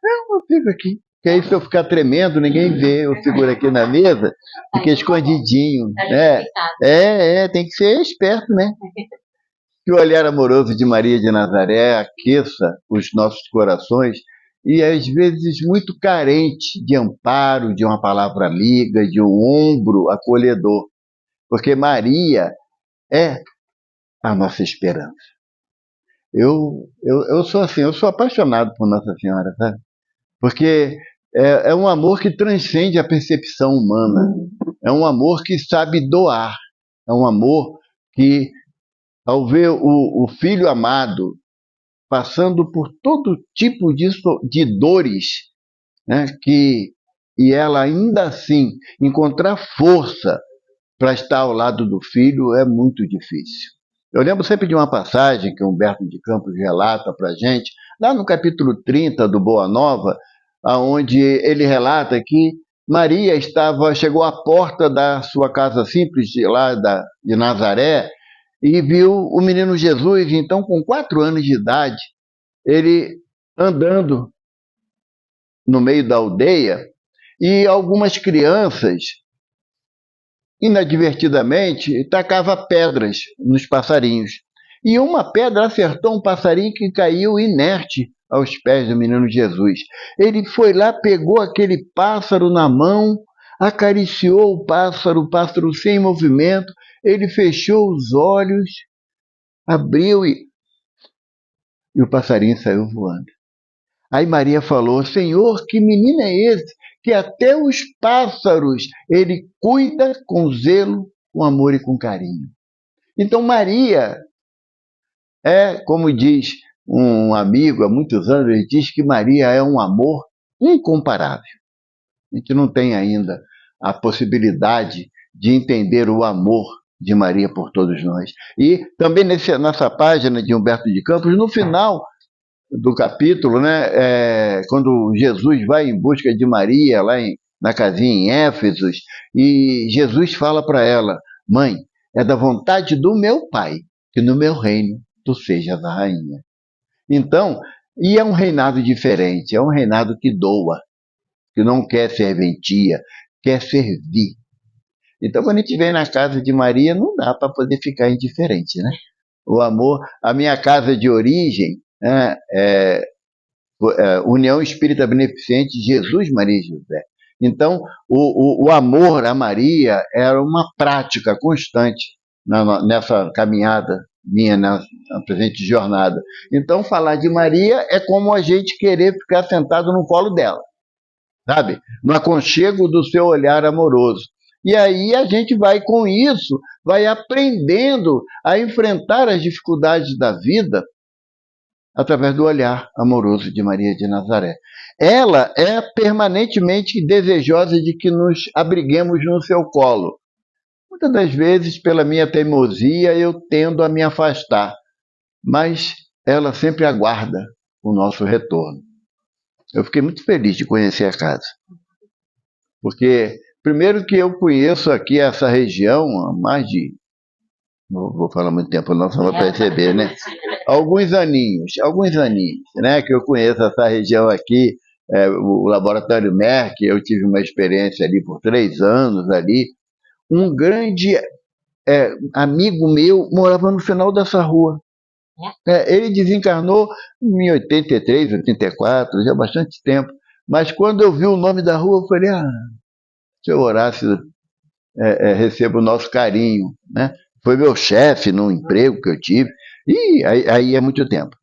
Eu fico aqui. Que aí se eu ficar tremendo, ninguém vê. Eu seguro aqui na mesa, fica escondidinho. Tem que ser esperto, né? Que o olhar amoroso de Maria de Nazaré aqueça os nossos corações e, às vezes, muito carente de amparo, de uma palavra amiga, de um ombro acolhedor. Porque Maria é a nossa esperança. Eu sou assim, eu sou apaixonado por Nossa Senhora, sabe? Porque é um amor que transcende a percepção humana. É um amor que sabe doar. É um amor que, ao ver o filho amado passando por todo tipo de dores, né, e ela ainda assim encontrar força para estar ao lado do filho é muito difícil. Eu lembro sempre de uma passagem que Humberto de Campos relata para a gente, lá no capítulo 30 do Boa Nova, onde ele relata que Maria chegou à porta da sua casa simples de Nazaré e viu o menino Jesus, então com 4 anos de idade, ele andando no meio da aldeia e algumas crianças, inadvertidamente, tacavam pedras nos passarinhos. E uma pedra acertou um passarinho que caiu inerte aos pés do menino Jesus. Ele foi lá, pegou aquele pássaro na mão, acariciou o pássaro sem movimento, ele fechou os olhos, abriu e o passarinho saiu voando. Aí Maria falou: Senhor, que menino é esse? Que até os pássaros ele cuida com zelo, com amor e com carinho. Então Maria como diz um amigo há muitos anos, ele diz que Maria é um amor incomparável. A gente não tem ainda a possibilidade de entender o amor de Maria por todos nós. E também nessa página de Humberto de Campos, no final do capítulo, né, quando Jesus vai em busca de Maria na casinha em Éfeso, e Jesus fala para ela: Mãe, é da vontade do meu Pai que no meu reino tu sejas a rainha. Então, e é um reinado diferente, é um reinado que doa, que não quer serventia, quer servir. Então, quando a gente vem na casa de Maria, não dá para poder ficar indiferente, né? O amor, a minha casa de origem, União Espírita Beneficente Jesus, Maria e José. Então, o amor a Maria era uma prática constante nessa caminhada minha, na presente jornada. Então, falar de Maria é como a gente querer ficar sentado no colo dela, sabe? No aconchego do seu olhar amoroso. E aí a gente vai, com isso, vai aprendendo a enfrentar as dificuldades da vida através do olhar amoroso de Maria de Nazaré. Ela é permanentemente desejosa de que nos abriguemos no seu colo. Muitas das vezes, pela minha teimosia, eu tendo a me afastar, mas ela sempre aguarda o nosso retorno. Eu fiquei muito feliz de conhecer a casa, porque, primeiro que eu conheço aqui essa região há mais de... Não vou falar muito tempo, não, só vai perceber, né? Alguns aninhos, né, que eu conheço essa região aqui, o Laboratório Merck, eu tive uma experiência ali por 3 anos ali. Um grande amigo meu morava no final dessa rua. Ele desencarnou em 83, 84, já há bastante tempo. Mas quando eu vi o nome da rua, eu falei: seu Horácio receba o nosso carinho, né? Foi meu chefe no emprego que eu tive. E aí é muito tempo.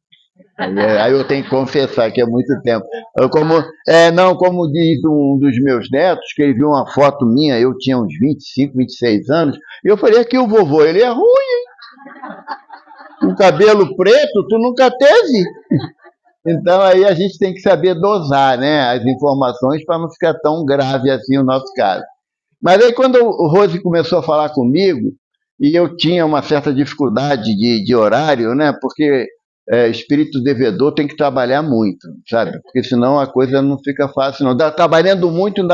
Aí eu tenho que confessar que é muito tempo. Como diz um dos meus netos, que ele viu uma foto minha, eu tinha uns 25, 26 anos, e eu falei: aqui o vovô, ele é ruim, hein? Com cabelo preto, tu nunca teve? Então aí a gente tem que saber dosar, né, as informações para não ficar tão grave assim o nosso caso. Mas aí quando o Rose começou a falar comigo, e eu tinha uma certa dificuldade de horário, né, porque espírito devedor tem que trabalhar muito, sabe? Porque senão a coisa não fica fácil, não. Trabalhando muito,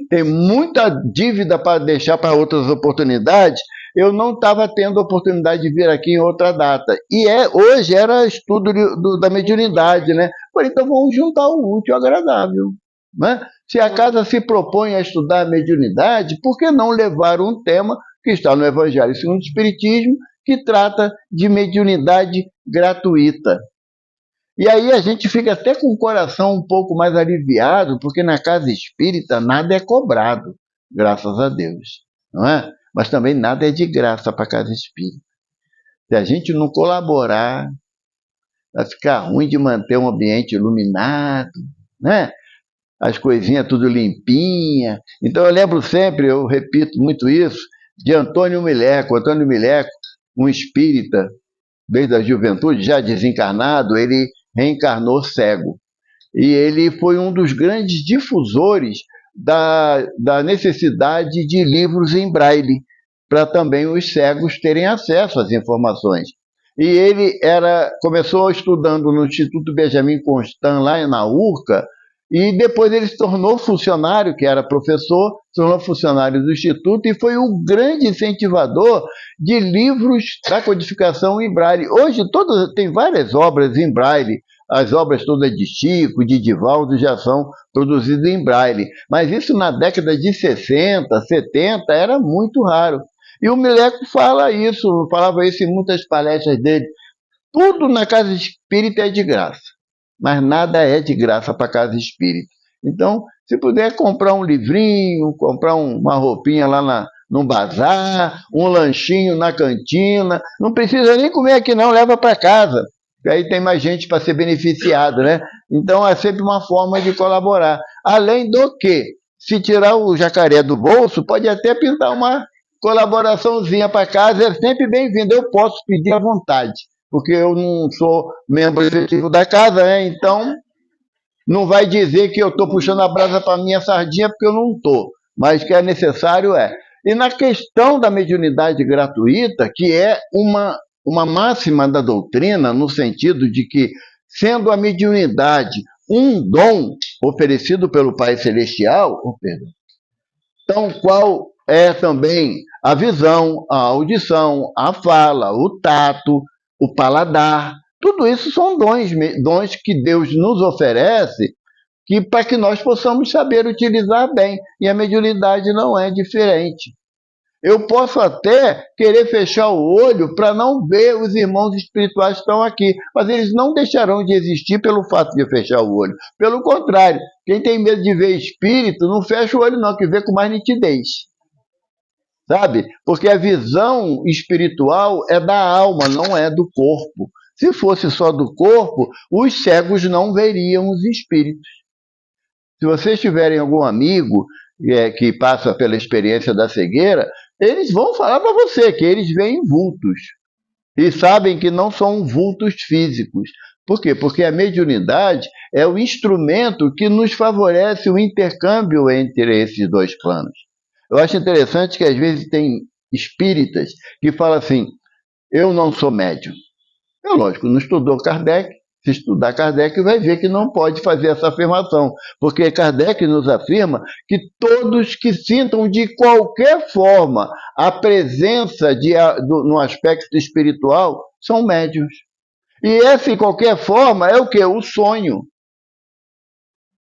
tem muita dívida para deixar para outras oportunidades, eu não estava tendo a oportunidade de vir aqui em outra data. E hoje era estudo da mediunidade, né? Falei, então vamos juntar o útil ao agradável. Né? Se a casa se propõe a estudar a mediunidade, por que não levar um tema que está no Evangelho segundo o Espiritismo, que trata de mediunidade gratuita? E aí a gente fica até com o coração um pouco mais aliviado, porque na casa espírita nada é cobrado, graças a Deus, não é? Mas também nada é de graça para a casa espírita. Se a gente não colaborar, vai ficar ruim de manter um ambiente iluminado, né? As coisinhas tudo limpinha. Então eu lembro sempre, eu repito muito isso, de Antônio Mileco. Antônio Mileco, um espírita, desde a juventude, já desencarnado, ele reencarnou cego. E ele foi um dos grandes difusores da necessidade de livros em braille, para também os cegos terem acesso às informações. E ele começou estudando no Instituto Benjamin Constant, lá na URCA, e depois ele se tornou funcionário, que era professor, se tornou funcionário do Instituto e foi o grande incentivador de livros da codificação em braille. Hoje tem várias obras em braille, as obras todas de Chico, de Divaldo já são produzidas em braille, mas isso na década de 60, 70 era muito raro. E o Mileco falava isso em muitas palestras dele. Tudo na casa espírita é de graça, mas nada é de graça para a casa espírita. Então, se puder comprar um livrinho, comprar uma roupinha lá no bazar, um lanchinho na cantina, não precisa nem comer aqui não, leva para casa, que aí tem mais gente para ser beneficiada, né? Então, é sempre uma forma de colaborar. Além do que, se tirar o jacaré do bolso, pode até pintar uma colaboraçãozinha para casa, é sempre bem-vindo, eu posso pedir à vontade, porque eu não sou membro efetivo da casa, né? Então não vai dizer que eu estou puxando a brasa para a minha sardinha, porque eu não estou, mas que é necessário é. E na questão da mediunidade gratuita, que é uma máxima da doutrina, no sentido de que, sendo a mediunidade um dom oferecido pelo Pai Celestial, tão qual é também a visão, a audição, a fala, o tato, o paladar, tudo isso são dons que Deus nos oferece para que nós possamos saber utilizar bem. E a mediunidade não é diferente. Eu posso até querer fechar o olho para não ver os irmãos espirituais que estão aqui, mas eles não deixarão de existir pelo fato de eu fechar o olho. Pelo contrário, quem tem medo de ver espírito, não fecha o olho não, que vê com mais nitidez. Sabe? Porque a visão espiritual é da alma, não é do corpo. Se fosse só do corpo, os cegos não veriam os espíritos. Se vocês tiverem algum amigo que passa pela experiência da cegueira, eles vão falar para você que eles veem vultos. E sabem que não são vultos físicos. Por quê? Porque a mediunidade é o instrumento que nos favorece o intercâmbio entre esses dois planos. Eu acho interessante que às vezes tem espíritas que falam assim, eu não sou médium. É lógico, não estudou Kardec. Se estudar Kardec, vai ver que não pode fazer essa afirmação, porque Kardec nos afirma que todos que sintam de qualquer forma a presença no aspecto espiritual são médiuns. E essa, de qualquer forma, é o quê? O sonho.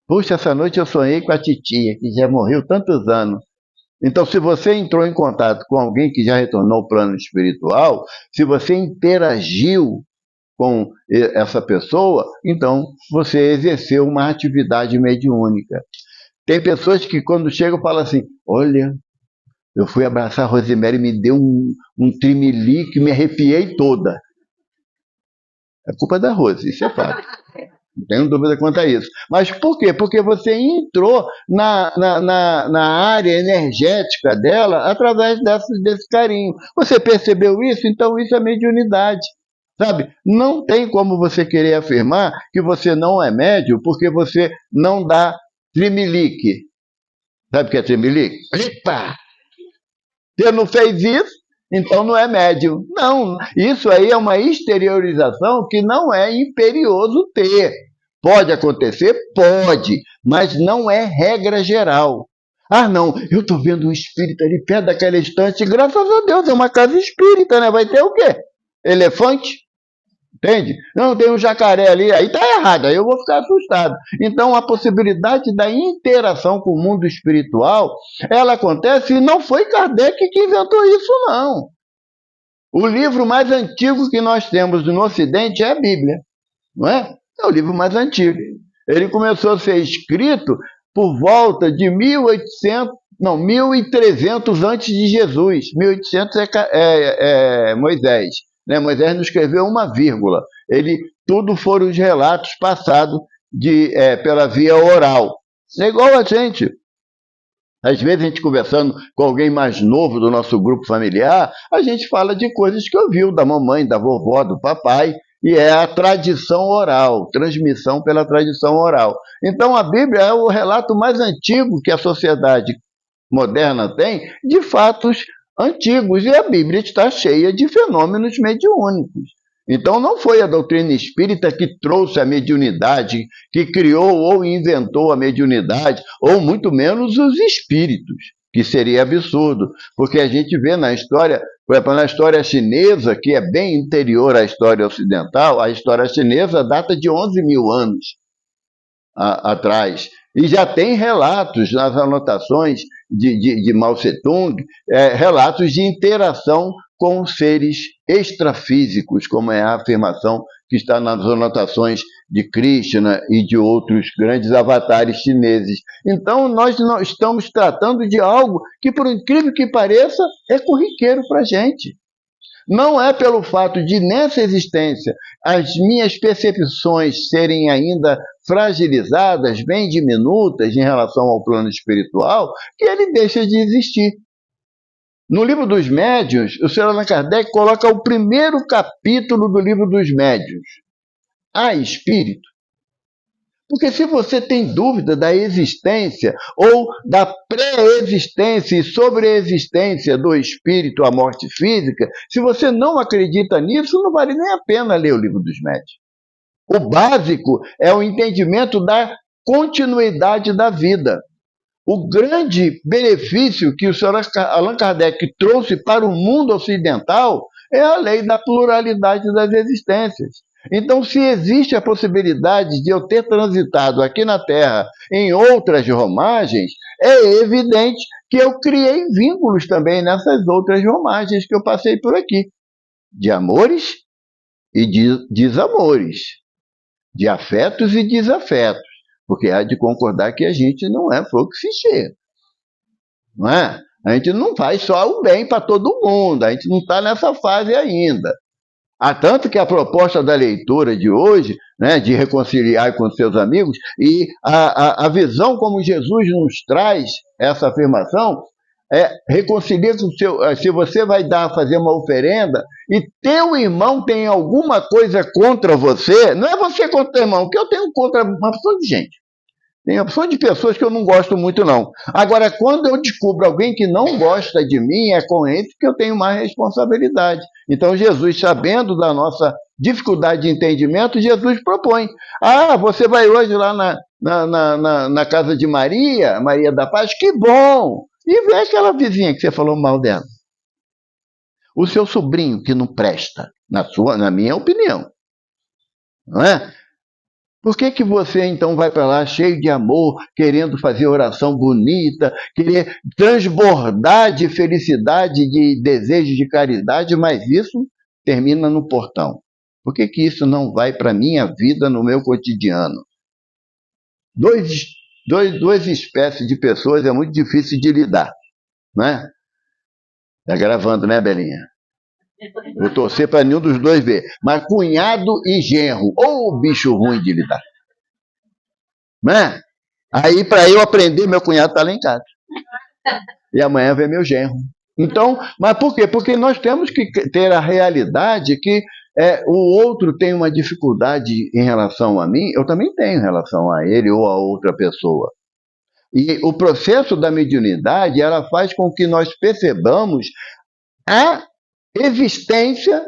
Puxa, essa noite eu sonhei com a titia, que já morreu tantos anos. Então, se você entrou em contato com alguém que já retornou ao plano espiritual, se você interagiu com essa pessoa, então você exerceu uma atividade mediúnica. Tem pessoas que quando chegam falam assim, olha, eu fui abraçar a Rosemary e me deu um trimelique, me arrepiei toda. É culpa da Rose, isso é fato. Não tenho dúvida quanto a isso. Mas por quê? Porque você entrou na área energética dela através desse carinho. Você percebeu isso? Então isso é mediunidade. Sabe? Não tem como você querer afirmar que você não é médium porque você não dá tremelique. Sabe o que é tremelique? Epa! Você não fez isso, então não é médium. Não, isso aí é uma exteriorização que não é imperioso ter. Pode acontecer? Pode, mas não é regra geral. Ah, não, eu estou vendo um espírito ali perto daquela estante, graças a Deus, é uma casa espírita, né? Vai ter o quê? Elefante? Entende? Não, tem um jacaré ali, aí está errado, aí eu vou ficar assustado. Então, a possibilidade da interação com o mundo espiritual, ela acontece e não foi Kardec que inventou isso, não. O livro mais antigo que nós temos no Ocidente é a Bíblia, não é? É o livro mais antigo. Ele começou a ser escrito por volta de 1800, não, 1300 antes de Jesus. 1800 é Moisés. Né? Moisés não escreveu uma vírgula. Tudo foram os relatos passados pela via oral. É igual a gente. Às vezes a gente conversando com alguém mais novo do nosso grupo familiar, a gente fala de coisas que ouviu da mamãe, da vovó, do papai, e é a tradição oral, transmissão pela tradição oral. Então a Bíblia é o relato mais antigo que a sociedade moderna tem de fatos antigos, e a Bíblia está cheia de fenômenos mediúnicos. Então não foi a doutrina espírita que trouxe a mediunidade, que criou ou inventou a mediunidade, ou muito menos os espíritos, que seria absurdo, porque a gente vê na história, por exemplo, na história chinesa, que é bem interior à história ocidental, a história chinesa data de 11 mil anos atrás. E já tem relatos nas anotações de Mao Tse-tung, relatos de interação com seres extrafísicos, como é a afirmação que está nas anotações de Krishna e de outros grandes avatares chineses. Então, nós não estamos tratando de algo que, por incrível que pareça, é corriqueiro para a gente. Não é pelo fato de, nessa existência, as minhas percepções serem ainda fragilizadas, bem diminutas em relação ao plano espiritual, que ele deixa de existir. No livro dos médiuns, o Sr. Allan Kardec coloca o primeiro capítulo do livro dos médiuns. Há espírito? Porque se você tem dúvida da existência ou da pré-existência e sobre-existência do espírito à morte física, se você não acredita nisso, não vale nem a pena ler o livro dos médiuns. O básico é o entendimento da continuidade da vida. O grande benefício que o Sr. Allan Kardec trouxe para o mundo ocidental é a lei da pluralidade das existências. Então, se existe a possibilidade de eu ter transitado aqui na Terra em outras romagens, é evidente que eu criei vínculos também nessas outras romagens que eu passei por aqui, de amores e de desamores, de afetos e desafetos, porque há de concordar que a gente não é flor que se cheira, não é? A gente não faz só o bem para todo mundo, a gente não está nessa fase ainda. Há tanto que a proposta da leitura de hoje, né, de reconciliar com seus amigos, e a visão como Jesus nos traz essa afirmação, reconcilia com o seu. Se você vai fazer uma oferenda, e teu irmão tem alguma coisa contra você, não é você contra o teu irmão, que eu tenho contra uma opção de gente. Tem opção de pessoas que eu não gosto muito, não. Agora, quando eu descubro alguém que não gosta de mim, é com ele que eu tenho mais responsabilidade. Então, Jesus, sabendo da nossa dificuldade de entendimento, Jesus propõe. Ah, você vai hoje lá na casa de Maria, Maria da Paz, que bom! E vê aquela vizinha que você falou mal dela. O seu sobrinho que não presta, na minha opinião. Não é? Por que você então vai para lá cheio de amor, querendo fazer oração bonita, querer transbordar de felicidade, de desejo de caridade, mas isso termina no portão? Por que isso não vai para a minha vida, no meu cotidiano? Duas espécies de pessoas é muito difícil de lidar, não é? Está gravando, né, Belinha? Vou torcer para nenhum dos dois ver. Mas cunhado e genro, ou bicho ruim de lidar. Né? Aí, para eu aprender, meu cunhado está lá em casa. E amanhã vem meu genro. Então, mas por quê? Porque nós temos que ter a realidade que o outro tem uma dificuldade em relação a mim, eu também tenho em relação a ele ou a outra pessoa. E o processo da mediunidade, ela faz com que nós percebamos a existência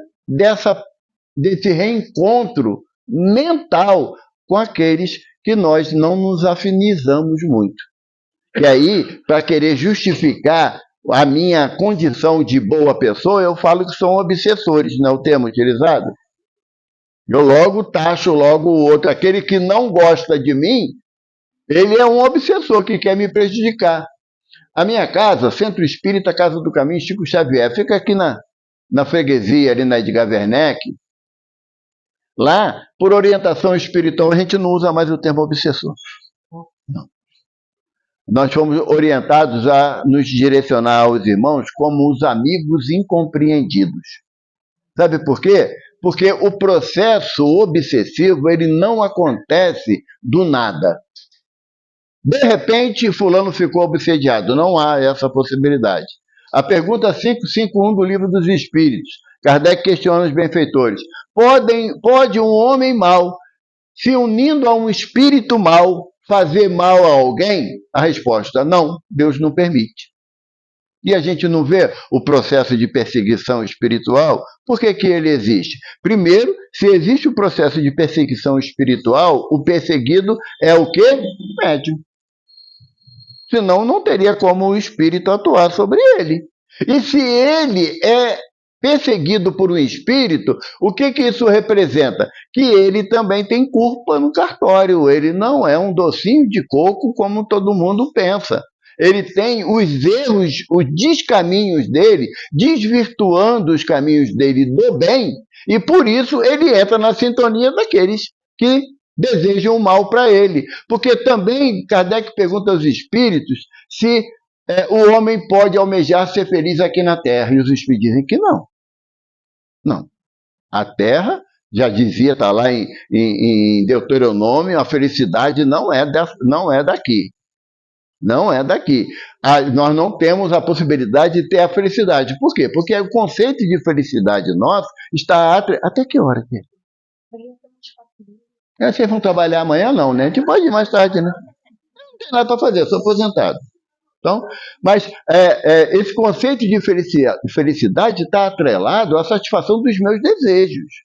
desse reencontro mental com aqueles que nós não nos afinizamos muito. E aí, para querer justificar a minha condição de boa pessoa, eu falo que são obsessores, não é o termo utilizado? Eu logo taxo logo o outro. Aquele que não gosta de mim, ele é um obsessor que quer me prejudicar. A minha casa, Centro Espírita Casa do Caminho, Chico Xavier, fica aqui na freguesia, ali na Edgar Werneck. Lá, por orientação espiritual, a gente não usa mais o termo obsessor. Não. Nós fomos orientados a nos direcionar aos irmãos como os amigos incompreendidos. Sabe por quê? Porque o processo obsessivo ele não acontece do nada. De repente, fulano ficou obsediado. Não há essa possibilidade. A pergunta 551 do Livro dos Espíritos. Kardec questiona os benfeitores. Pode um homem mau, se unindo a um espírito mau, fazer mal a alguém? A resposta, não. Deus não permite. E a gente não vê o processo de perseguição espiritual. Por que ele existe? Primeiro, se existe o processo de perseguição espiritual, o perseguido é o quê? Médium. Senão não teria como o espírito atuar sobre ele. E se ele é perseguido por um espírito, o que isso representa? Que ele também tem culpa no cartório. Ele não é um docinho de coco como todo mundo pensa. Ele tem os erros, os descaminhos dele, desvirtuando os caminhos dele do bem, e por isso ele entra na sintonia daqueles que desejam o mal para ele. Porque também Kardec pergunta aos espíritos se o homem pode almejar ser feliz aqui na Terra, e os espíritos dizem que não. Não. A Terra, já dizia, está lá em Deuteronômio, a felicidade não é daqui. Não é daqui. Nós não temos a possibilidade de ter a felicidade. Por quê? Porque o conceito de felicidade nosso está... Até que hora? Vocês vão trabalhar amanhã? Não, né? A gente pode ir mais tarde, né? Não tem nada para fazer, sou aposentado. Então, mas esse conceito de felicidade está atrelado à satisfação dos meus desejos.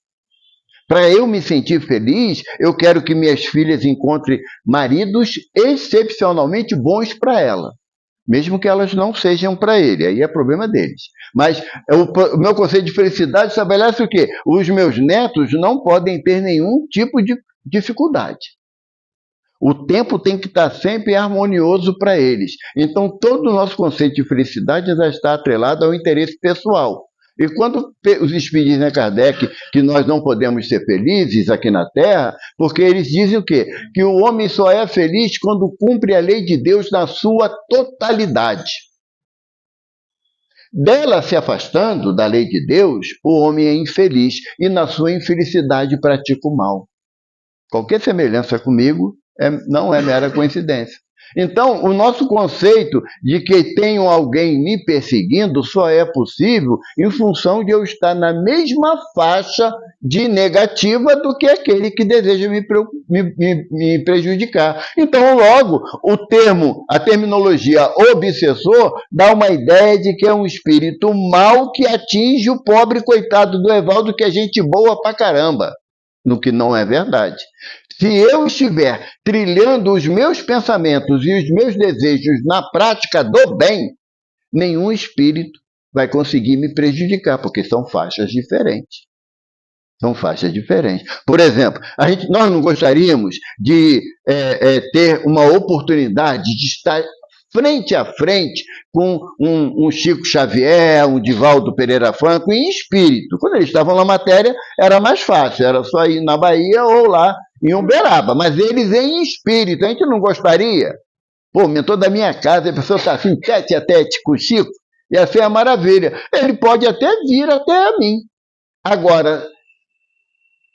Para eu me sentir feliz, eu quero que minhas filhas encontrem maridos excepcionalmente bons para ela, mesmo que elas não sejam para ele, aí é problema deles. Mas o meu conceito de felicidade estabelece o quê? Os meus netos não podem ter nenhum tipo de dificuldade. O tempo tem que estar sempre harmonioso para eles. Então, todo o nosso conceito de felicidade já está atrelado ao interesse pessoal. E quando os espíritos dizem a Kardec que nós não podemos ser felizes aqui na Terra, porque eles dizem o quê? Que o homem só é feliz quando cumpre a lei de Deus na sua totalidade. Dela se afastando da lei de Deus, o homem é infeliz e na sua infelicidade pratica o mal. Qualquer semelhança comigo não é mera coincidência. Então, o nosso conceito de que tenho alguém me perseguindo só é possível em função de eu estar na mesma faixa de negativa do que aquele que deseja me prejudicar. Então, logo, a terminologia obsessor dá uma ideia de que é um espírito mau que atinge o pobre coitado do Evaldo, que é gente boa pra caramba, no que não é verdade. Se eu estiver trilhando os meus pensamentos e os meus desejos na prática do bem, nenhum espírito vai conseguir me prejudicar, porque são faixas diferentes. São faixas diferentes. Por exemplo, nós não gostaríamos de ter uma oportunidade de estar frente a frente com um Chico Xavier, um Divaldo Pereira Franco, em espírito. Quando eles estavam na matéria, era mais fácil, era só ir na Bahia ou lá em Uberaba, mas eles em espírito, a gente não gostaria? Pô, o mentor da minha casa, a pessoa está assim, tete a tete com o Chico, ia ser a maravilha. Ele pode até vir até a mim. Agora,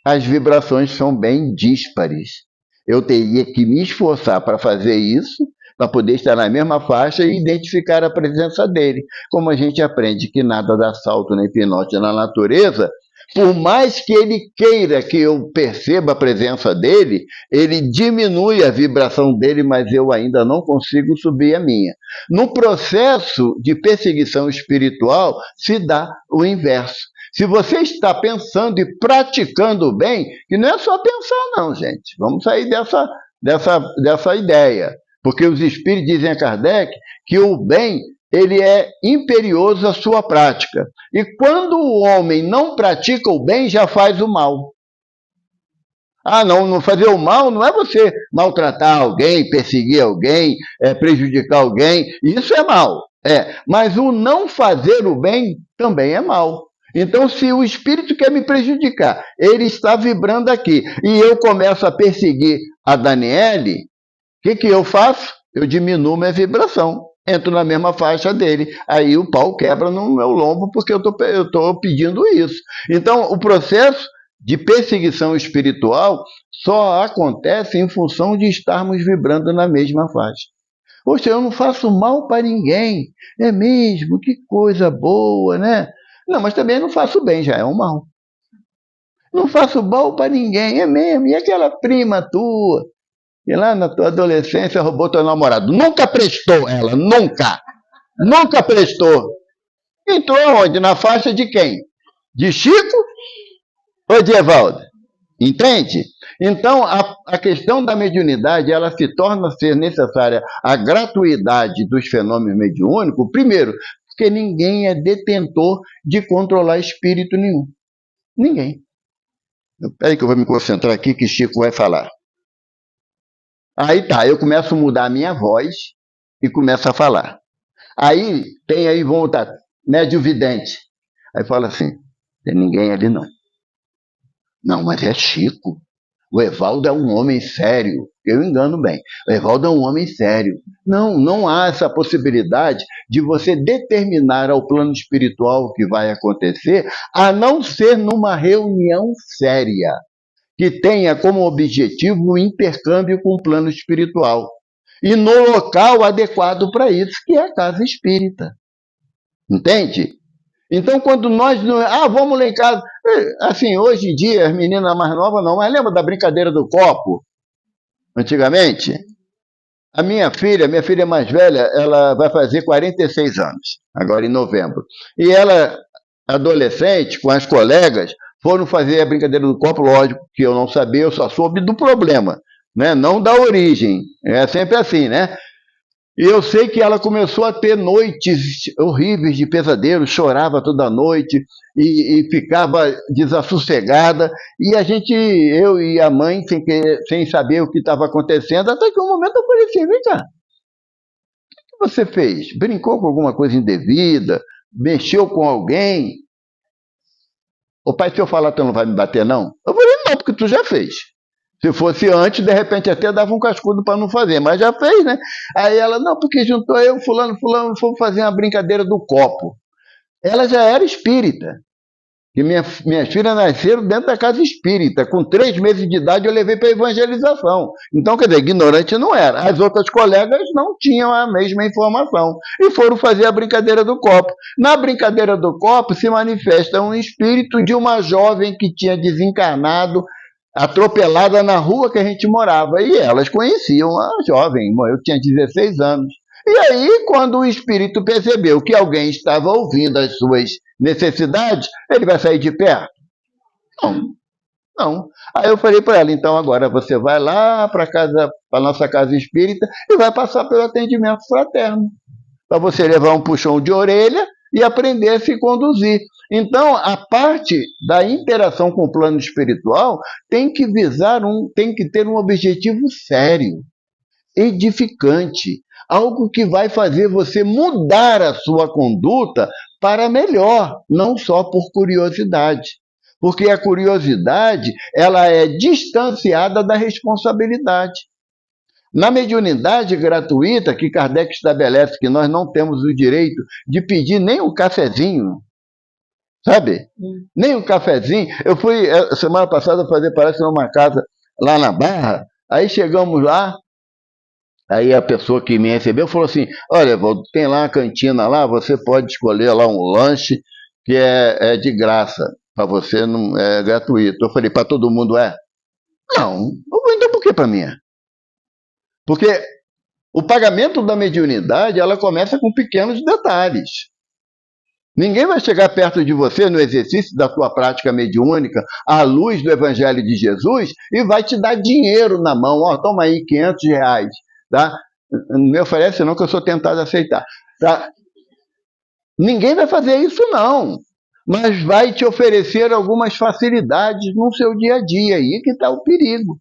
as vibrações são bem díspares. Eu teria que me esforçar para fazer isso, para poder estar na mesma faixa e identificar a presença dele. Como a gente aprende que nada dá salto nem pinote na natureza, por mais que ele queira que eu perceba a presença dele, ele diminui a vibração dele, mas eu ainda não consigo subir a minha. No processo de perseguição espiritual, se dá o inverso. Se você está pensando e praticando o bem, que não é só pensar não, gente. Vamos sair dessa ideia. Porque os espíritos dizem a Kardec que o bem ele é imperioso à sua prática. E quando o homem não pratica o bem, já faz o mal. Ah, não fazer o mal não é você maltratar alguém, perseguir alguém, prejudicar alguém. Isso é mal. Mas o não fazer o bem também é mal. Então, se o espírito quer me prejudicar, ele está vibrando aqui, e eu começo a perseguir a Daniele, o que eu faço? Eu diminuo minha vibração, entro na mesma faixa dele. Aí o pau quebra no meu lombo porque eu estou pedindo isso. Então, o processo de perseguição espiritual só acontece em função de estarmos vibrando na mesma faixa. Poxa, eu não faço mal para ninguém. É mesmo? Que coisa boa, né? Não, mas também não faço bem, já é um mal. Não faço mal para ninguém, é mesmo. E aquela prima tua, que lá na tua adolescência roubou teu namorado? Nunca prestou ela, nunca. Nunca prestou. Entrou onde? Na faixa de quem? De Chico ou de Evaldo? Entende? Então, a questão da mediunidade, ela se torna ser necessária a gratuidade dos fenômenos mediúnicos, primeiro, porque ninguém é detentor de controlar espírito nenhum. Ninguém. Espera aí que eu vou me concentrar aqui que Chico vai falar. Aí tá, eu começo a mudar a minha voz e começo a falar. Aí tem aí volta, médio vidente. Aí fala assim, tem ninguém ali não. Não, mas é Chico. O Evaldo é um homem sério. Eu engano bem. O Evaldo é um homem sério. Não há essa possibilidade de você determinar ao plano espiritual o que vai acontecer, a não ser numa reunião séria, que tenha como objetivo o intercâmbio com o plano espiritual. E no local adequado para isso, que é a casa espírita. Entende? Então, quando nós... vamos lá em casa... Assim, hoje em dia, as meninas mais novas não, mas lembra da brincadeira do copo? Antigamente? A minha filha mais velha, ela vai fazer 46 anos, agora em novembro. E ela, adolescente, com as colegas, foram fazer a brincadeira do copo, lógico que eu não sabia, eu só soube do problema, né? Não da origem. É sempre assim, né? E eu sei que ela começou a ter noites horríveis de pesadelo, chorava toda noite e ficava desassossegada. E a gente, eu e a mãe, sem saber o que estava acontecendo, até que um momento eu falei assim, vem cá, o que você fez? Brincou com alguma coisa indevida? Mexeu com alguém? O pai, se eu falar, tu não vai me bater, não? Eu falei, não, porque tu já fez. Se fosse antes, de repente até dava um cascudo para não fazer, mas já fez, né? Aí ela, não, porque juntou eu, fulano, fomos fazer uma brincadeira do copo. Ela já era espírita. E minhas filhas nasceram dentro da casa espírita. Com 3 meses de idade eu levei para evangelização. Então, quer dizer, ignorante não era. As outras colegas não tinham a mesma informação. E foram fazer a brincadeira do copo. Na brincadeira do copo se manifesta um espírito de uma jovem que tinha desencarnado, atropelada na rua que a gente morava. E elas conheciam a jovem. Eu tinha 16 anos. E aí, quando o espírito percebeu que alguém estava ouvindo as suas necessidades, ele vai sair de perto? Não. Aí eu falei para ela, então agora você vai lá para a nossa casa espírita e vai passar pelo atendimento fraterno, para você levar um puxão de orelha e aprender a se conduzir. Então, a parte da interação com o plano espiritual tem que ter um objetivo sério, edificante, algo que vai fazer você mudar a sua conduta para melhor, não só por curiosidade. Porque a curiosidade, ela é distanciada da responsabilidade. Na mediunidade gratuita, que Kardec estabelece que nós não temos o direito de pedir nem um cafezinho, sabe? Nem um cafezinho. Eu fui, semana passada, fazer palestra numa casa lá na Barra, aí chegamos lá, aí a pessoa que me recebeu falou assim, olha, tem lá uma cantina lá, você pode escolher lá um lanche que é de graça, para você não é gratuito. Eu falei, para todo mundo é? Não. Então por que para mim é? Porque o pagamento da mediunidade, ela começa com pequenos detalhes. Ninguém vai chegar perto de você no exercício da sua prática mediúnica, à luz do Evangelho de Jesus, e vai te dar dinheiro na mão. Toma aí R$500, tá? Não me oferece não, que eu sou tentado a aceitar. Tá? Ninguém vai fazer isso, não. Mas vai te oferecer algumas facilidades no seu dia a dia. Aí que está o perigo.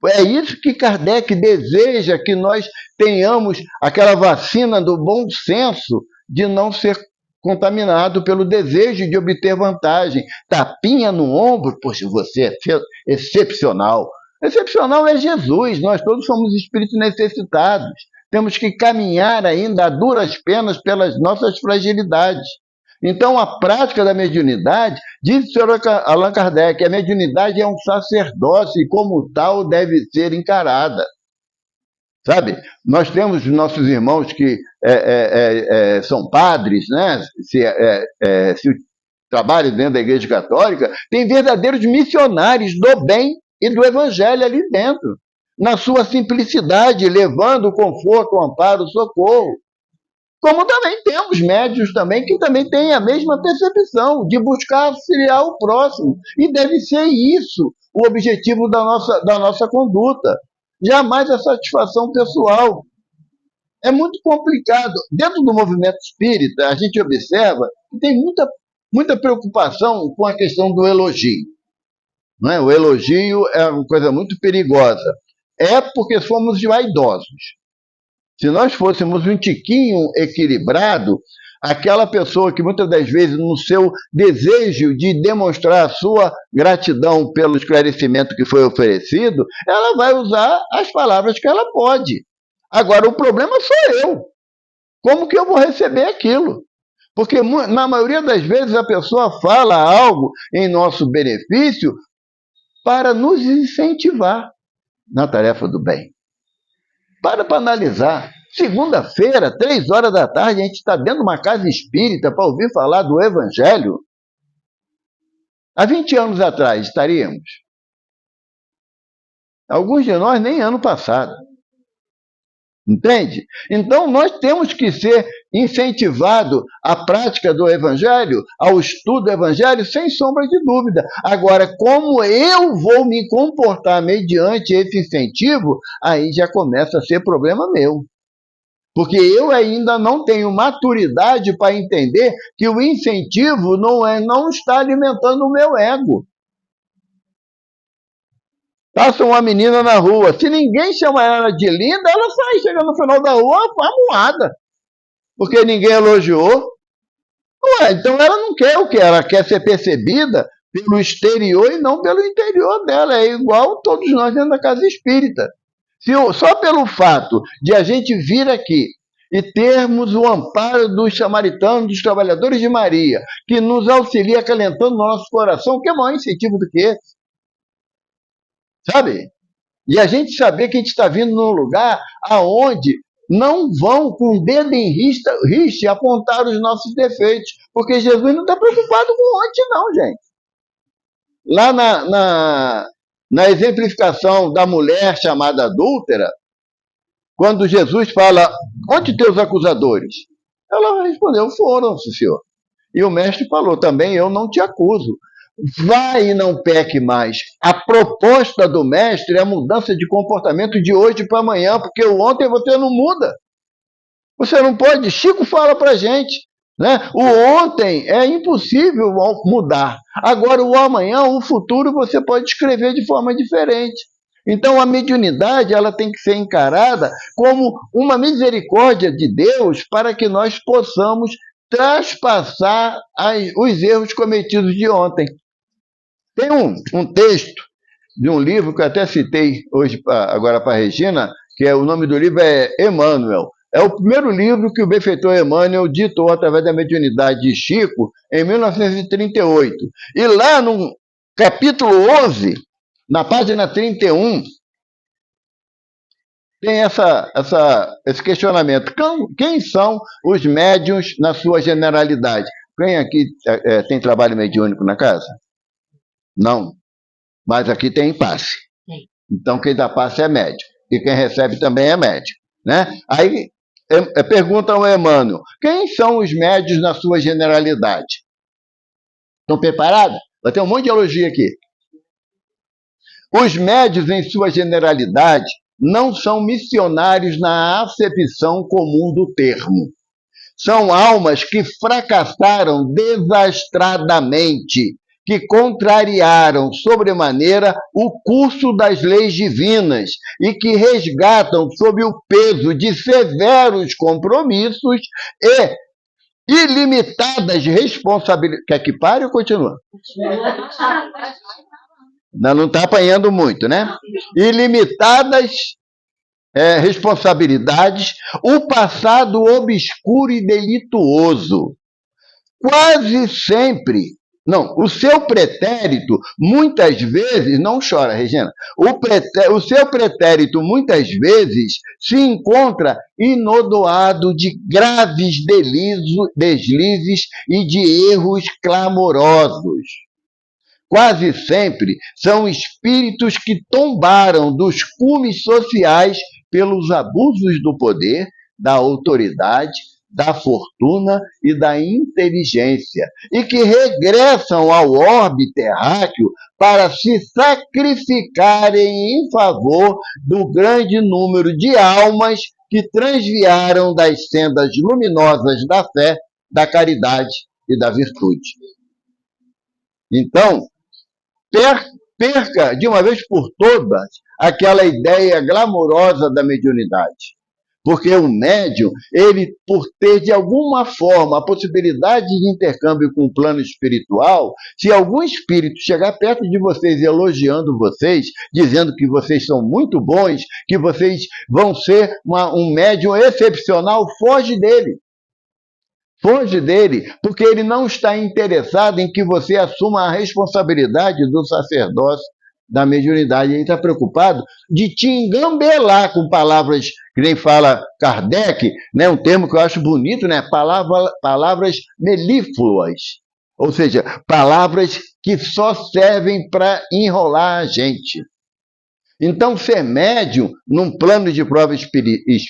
É isso que Kardec deseja, que nós tenhamos aquela vacina do bom senso de não ser contaminado pelo desejo de obter vantagem. Tapinha no ombro, poxa, você é excepcional. Excepcional é Jesus, nós todos somos espíritos necessitados. Temos que caminhar ainda a duras penas pelas nossas fragilidades. Então, a prática da mediunidade, diz o senhor Allan Kardec, a mediunidade é um sacerdócio e, como tal, deve ser encarada. Sabe? Nós temos nossos irmãos que são padres, né? Se trabalham dentro da Igreja Católica, tem verdadeiros missionários do bem e do Evangelho ali dentro, na sua simplicidade, levando o conforto, o amparo, o socorro. Como também temos médiuns também que também têm a mesma percepção de buscar auxiliar o próximo. E deve ser isso o objetivo da nossa conduta. Jamais a satisfação pessoal. É muito complicado. Dentro do movimento espírita, a gente observa que tem muita preocupação com a questão do elogio. Não é? O elogio é uma coisa muito perigosa. É porque somos vaidosos. Se nós fôssemos um tiquinho equilibrado, aquela pessoa que muitas das vezes, no seu desejo de demonstrar a sua gratidão pelo esclarecimento que foi oferecido, ela vai usar as palavras que ela pode. Agora, o problema sou eu. Como que eu vou receber aquilo? Porque, na maioria das vezes, a pessoa fala algo em nosso benefício para nos incentivar na tarefa do bem. Para analisar. Segunda-feira, 3 horas da tarde, a gente está dentro de uma casa espírita para ouvir falar do Evangelho. Há 20 anos atrás estaríamos. Alguns de nós nem ano passado. Entende? Então, nós temos que ser incentivados à prática do Evangelho, ao estudo do Evangelho, sem sombra de dúvida. Agora, como eu vou me comportar mediante esse incentivo, aí já começa a ser problema meu. Porque eu ainda não tenho maturidade para entender que o incentivo não está alimentando o meu ego. Passa uma menina na rua, se ninguém chama ela de linda, ela sai, chega no final da rua amuada, porque ninguém elogiou. Ué, então ela não quer o quê? Ela quer ser percebida pelo exterior e não pelo interior dela. É igual todos nós dentro da casa espírita. Só pelo fato de a gente vir aqui e termos o amparo dos samaritanos, dos trabalhadores de Maria, que nos auxilia acalentando o nosso coração, que é maior incentivo do que esse. Sabe? E a gente saber que a gente está vindo num lugar aonde não vão com o dedo em riste apontar os nossos defeitos, porque Jesus não está preocupado com ontem, não, gente. Lá na exemplificação da mulher chamada adúltera, quando Jesus fala, onde teus acusadores? Ela respondeu, foram, senhor. E o mestre falou, também eu não te acuso. Vai e não peque mais. A proposta do mestre é a mudança de comportamento de hoje para amanhã, porque o ontem você não muda. Você não pode. Chico fala para a gente, né? O ontem é impossível mudar. Agora, o amanhã, o futuro, você pode escrever de forma diferente. Então, a mediunidade ela tem que ser encarada como uma misericórdia de Deus para que nós possamos traspassar os erros cometidos de ontem. Tem um texto de um livro que eu até citei hoje agora para a Regina, que o nome do livro é Emmanuel. É o primeiro livro que o benfeitor Emmanuel ditou através da mediunidade de Chico em 1938. E lá no capítulo 11, na página 31, tem esse questionamento. Quem são os médiuns na sua generalidade? Quem aqui tem trabalho mediúnico na casa? Não. Mas aqui tem passe. Então, quem dá passe é médium. E quem recebe também é médium. Né? Aí, pergunta ao Emmanuel, quem são os médiuns na sua generalidade? Estão preparados? Vai ter um monte de elogio aqui. Os médiuns, em sua generalidade, não são missionários na acepção comum do termo. São almas que fracassaram desastradamente, que contrariaram sobremaneira o curso das leis divinas e que resgatam sob o peso de severos compromissos e ilimitadas responsabilidades. Quer que pare ou continua? Não está apanhando muito, né? Ilimitadas responsabilidades, o passado obscuro e delituoso. Quase sempre, não, o seu pretérito, muitas vezes, não chora, Regina, o seu pretérito, muitas vezes, se encontra inodoado de graves deslizes e de erros clamorosos. Quase sempre são espíritos que tombaram dos cumes sociais pelos abusos do poder, da autoridade, da fortuna e da inteligência, e que regressam ao orbe terráqueo para se sacrificarem em favor do grande número de almas que transviaram das sendas luminosas da fé, da caridade e da virtude. Então, perca de uma vez por todas aquela ideia glamourosa da mediunidade. Porque o médium, ele, por ter de alguma forma a possibilidade de intercâmbio com o plano espiritual, se algum espírito chegar perto de vocês elogiando vocês, dizendo que vocês são muito bons, que vocês vão ser um médium excepcional, foge dele. Foge dele, porque ele não está interessado em que você assuma a responsabilidade do sacerdócio da mediunidade. Ele está preocupado de te engambelar com palavras, que nem fala Kardec, né, um termo que eu acho bonito, né, palavras melífluas, ou seja, palavras que só servem para enrolar a gente. Então, ser médium, num plano de prova experiência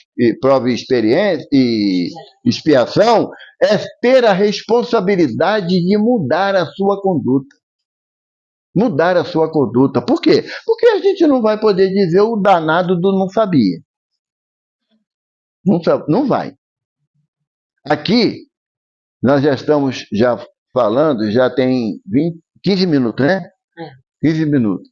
e expiação, é ter a responsabilidade de mudar a sua conduta. Mudar a sua conduta. Por quê? Porque a gente não vai poder dizer o danado do não sabia. Não vai. Aqui, nós já estamos falando, já tem 15 minutos, né? 15 minutos.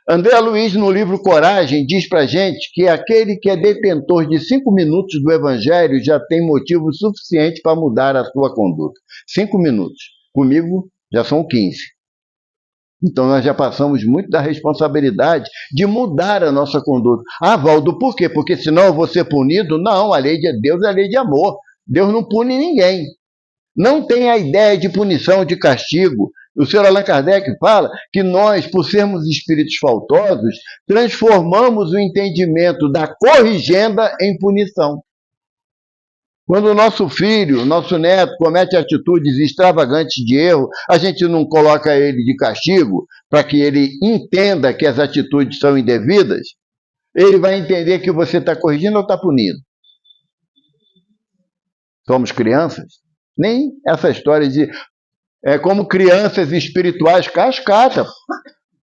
André Luiz, no livro Coragem, diz para a gente que aquele que é detentor de 5 minutos do Evangelho já tem motivo suficiente para mudar a sua conduta. 5 minutos. Comigo, já são 15. Então, nós já passamos muito da responsabilidade de mudar a nossa conduta. Ah, Valdo, por quê? Porque senão eu vou ser punido? Não, a lei de Deus é a lei de amor. Deus não pune ninguém. Não tem a ideia de punição, de castigo. O senhor Allan Kardec fala que nós, por sermos espíritos faltosos, transformamos o entendimento da corrigenda em punição. Quando o nosso filho, nosso neto, comete atitudes extravagantes de erro, a gente não coloca ele de castigo para que ele entenda que as atitudes são indevidas. Ele vai entender que você está corrigindo ou está punindo. Somos crianças? Nem essa história de como crianças espirituais cascata.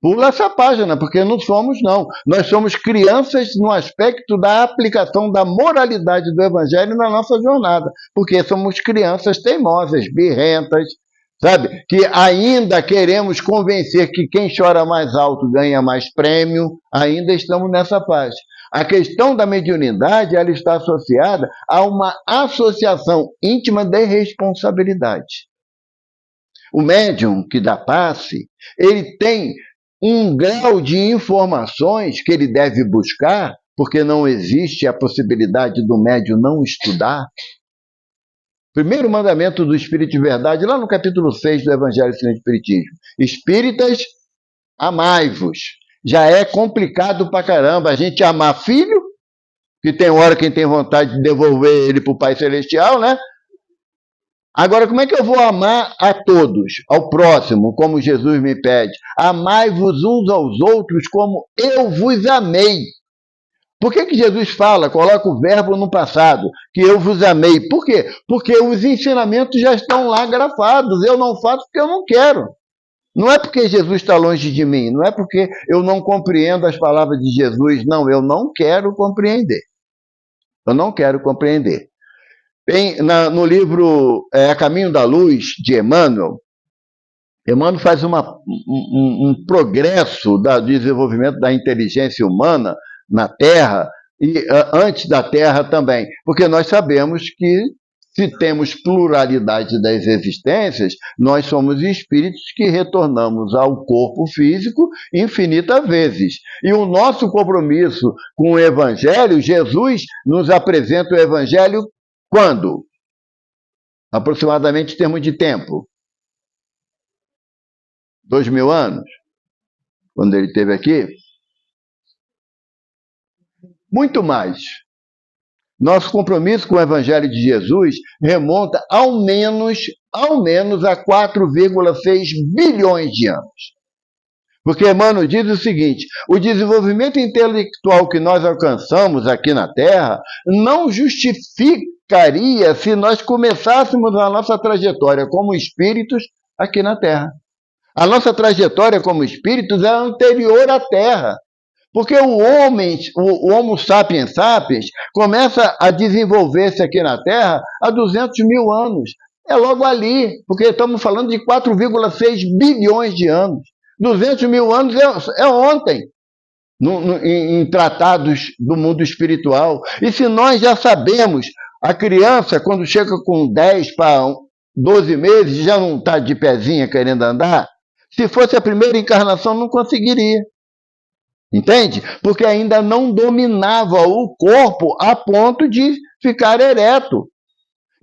Pula essa página, porque não somos, não. Nós somos crianças no aspecto da aplicação da moralidade do Evangelho na nossa jornada. Porque somos crianças teimosas, birrentas, sabe? Que ainda queremos convencer que quem chora mais alto ganha mais prêmio. Ainda estamos nessa fase. A questão da mediunidade, ela está associada a uma associação íntima de responsabilidade. O médium que dá passe, ele tem um grau de informações que ele deve buscar, porque não existe a possibilidade do médium não estudar. Primeiro mandamento do Espírito de Verdade, lá no capítulo 6 do Evangelho Segundo o Espiritismo. Espíritas, amai-vos. Já é complicado pra caramba a gente amar filho, que tem hora quem tem vontade de devolver ele para o Pai Celestial, né? Agora, como é que eu vou amar a todos, ao próximo, como Jesus me pede? Amai-vos uns aos outros como eu vos amei. Por que Jesus fala, coloca o verbo no passado, que eu vos amei? Por quê? Porque os ensinamentos já estão lá grafados. Eu não faço porque eu não quero. Não é porque Jesus está longe de mim, não é porque eu não compreendo as palavras de Jesus, não, eu não quero compreender. Eu não quero compreender. No livro A Caminho da Luz, de Emmanuel, Emmanuel faz um progresso do desenvolvimento da inteligência humana na Terra e antes da Terra também, porque nós sabemos que se temos pluralidade das existências, nós somos espíritos que retornamos ao corpo físico infinitas vezes. E o nosso compromisso com o Evangelho, Jesus nos apresenta o Evangelho quando? Aproximadamente em termos de tempo. 2000 anos, quando ele esteve aqui. Muito mais. Nosso compromisso com o Evangelho de Jesus remonta ao menos a 4,6 bilhões de anos. Porque Emmanuel diz o seguinte: o desenvolvimento intelectual que nós alcançamos aqui na Terra não justificaria se nós começássemos a nossa trajetória como espíritos aqui na Terra. A nossa trajetória como espíritos é anterior à Terra. Porque o Homo sapiens sapiens, começa a desenvolver-se aqui na Terra há 200 mil anos. É logo ali, porque estamos falando de 4,6 bilhões de anos. 200 mil anos é ontem, em tratados do mundo espiritual. E se nós já sabemos, a criança, quando chega com 10 para 12 meses, já não está de pezinha querendo andar? Se fosse a primeira encarnação, não conseguiria. Entende? Porque ainda não dominava o corpo a ponto de ficar ereto.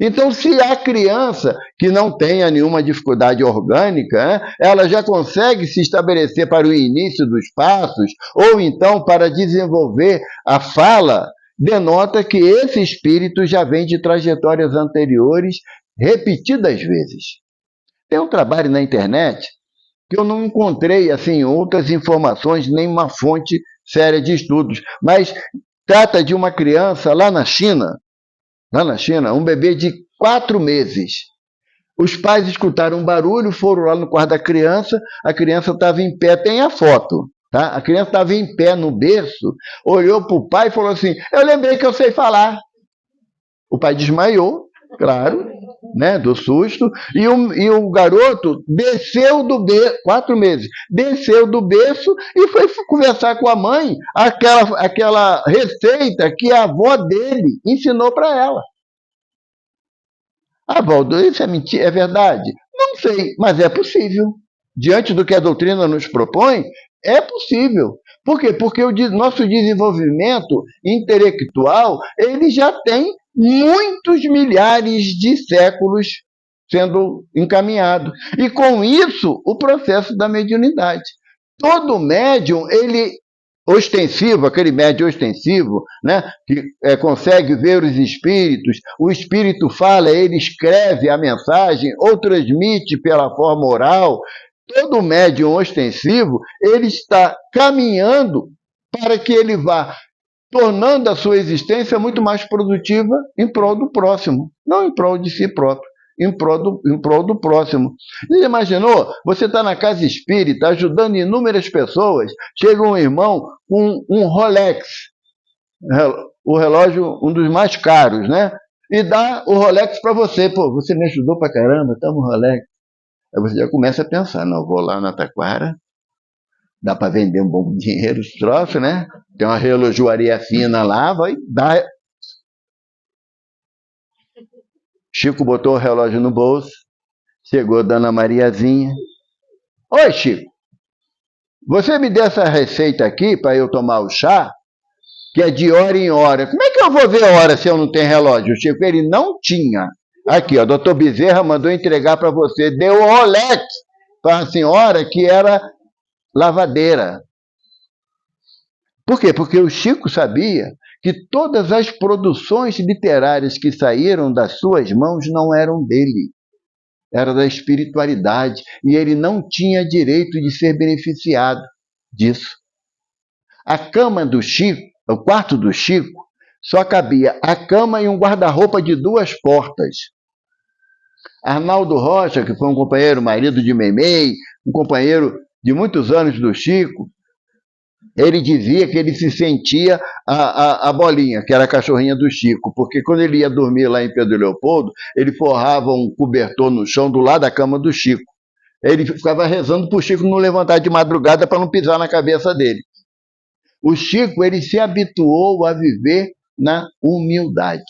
Então, se a criança que não tenha nenhuma dificuldade orgânica, ela já consegue se estabelecer para o início dos passos, ou então para desenvolver a fala, denota que esse espírito já vem de trajetórias anteriores repetidas vezes. Tem um trabalho na internet que eu não encontrei assim outras informações, nem uma fonte séria de estudos, mas trata de uma criança lá na China, um bebê de 4 meses. Os pais escutaram um barulho, foram lá no quarto da criança, a criança estava em pé, tem a foto, tá? A criança estava em pé no berço, olhou para o pai e falou assim: eu lembrei que eu sei falar. O pai desmaiou, claro, né, do susto, e o garoto desceu do berço, 4 meses, desceu do berço e foi conversar com a mãe aquela receita que a avó dele ensinou para ela. Ah, Valdo, isso é mentira, é verdade? Não sei, mas é possível. Diante do que a doutrina nos propõe, é possível. Por quê? Porque o nosso desenvolvimento intelectual ele já tem muitos milhares de séculos sendo encaminhado. E com isso, o processo da mediunidade. Todo médium, ele ostensivo, aquele médium ostensivo, né, que consegue ver os espíritos, o espírito fala, ele escreve a mensagem ou transmite pela forma oral. Todo médium ostensivo, ele está caminhando para que ele vá tornando a sua existência muito mais produtiva em prol do próximo, não em prol de si próprio, em prol do próximo. Você imaginou? Você está na casa espírita, ajudando inúmeras pessoas, chega um irmão com um Rolex, o relógio, um dos mais caros, né? E dá o Rolex para você. Pô, você me ajudou para caramba, toma um Rolex. Aí você já começa a pensar, não, vou lá na Taquara, dá para vender um bom dinheiro os troços, né? Tem uma relojoaria fina lá, vai dar. Chico botou o relógio no bolso, chegou Dona Mariazinha. Oi, Chico, você me deu essa receita aqui para eu tomar o chá, que é de hora em hora. Como é que eu vou ver a hora se eu não tenho relógio? O Chico, ele não tinha. Aqui, ó, doutor Bezerra mandou entregar para você, deu o Rolex para a senhora que era lavadeira. Por quê? Porque o Chico sabia que todas as produções literárias que saíram das suas mãos não eram dele, era da espiritualidade, e ele não tinha direito de ser beneficiado disso. A cama do Chico, o quarto do Chico, só cabia a cama e um guarda-roupa de 2 portas. Arnaldo Rocha, que foi um companheiro, marido de Meimei, um companheiro de muitos anos do Chico, ele dizia que ele se sentia a Bolinha, que era a cachorrinha do Chico, porque quando ele ia dormir lá em Pedro Leopoldo, ele forrava um cobertor no chão do lado da cama do Chico. Ele ficava rezando para o Chico não levantar de madrugada para não pisar na cabeça dele. O Chico, ele se habituou a viver na humildade.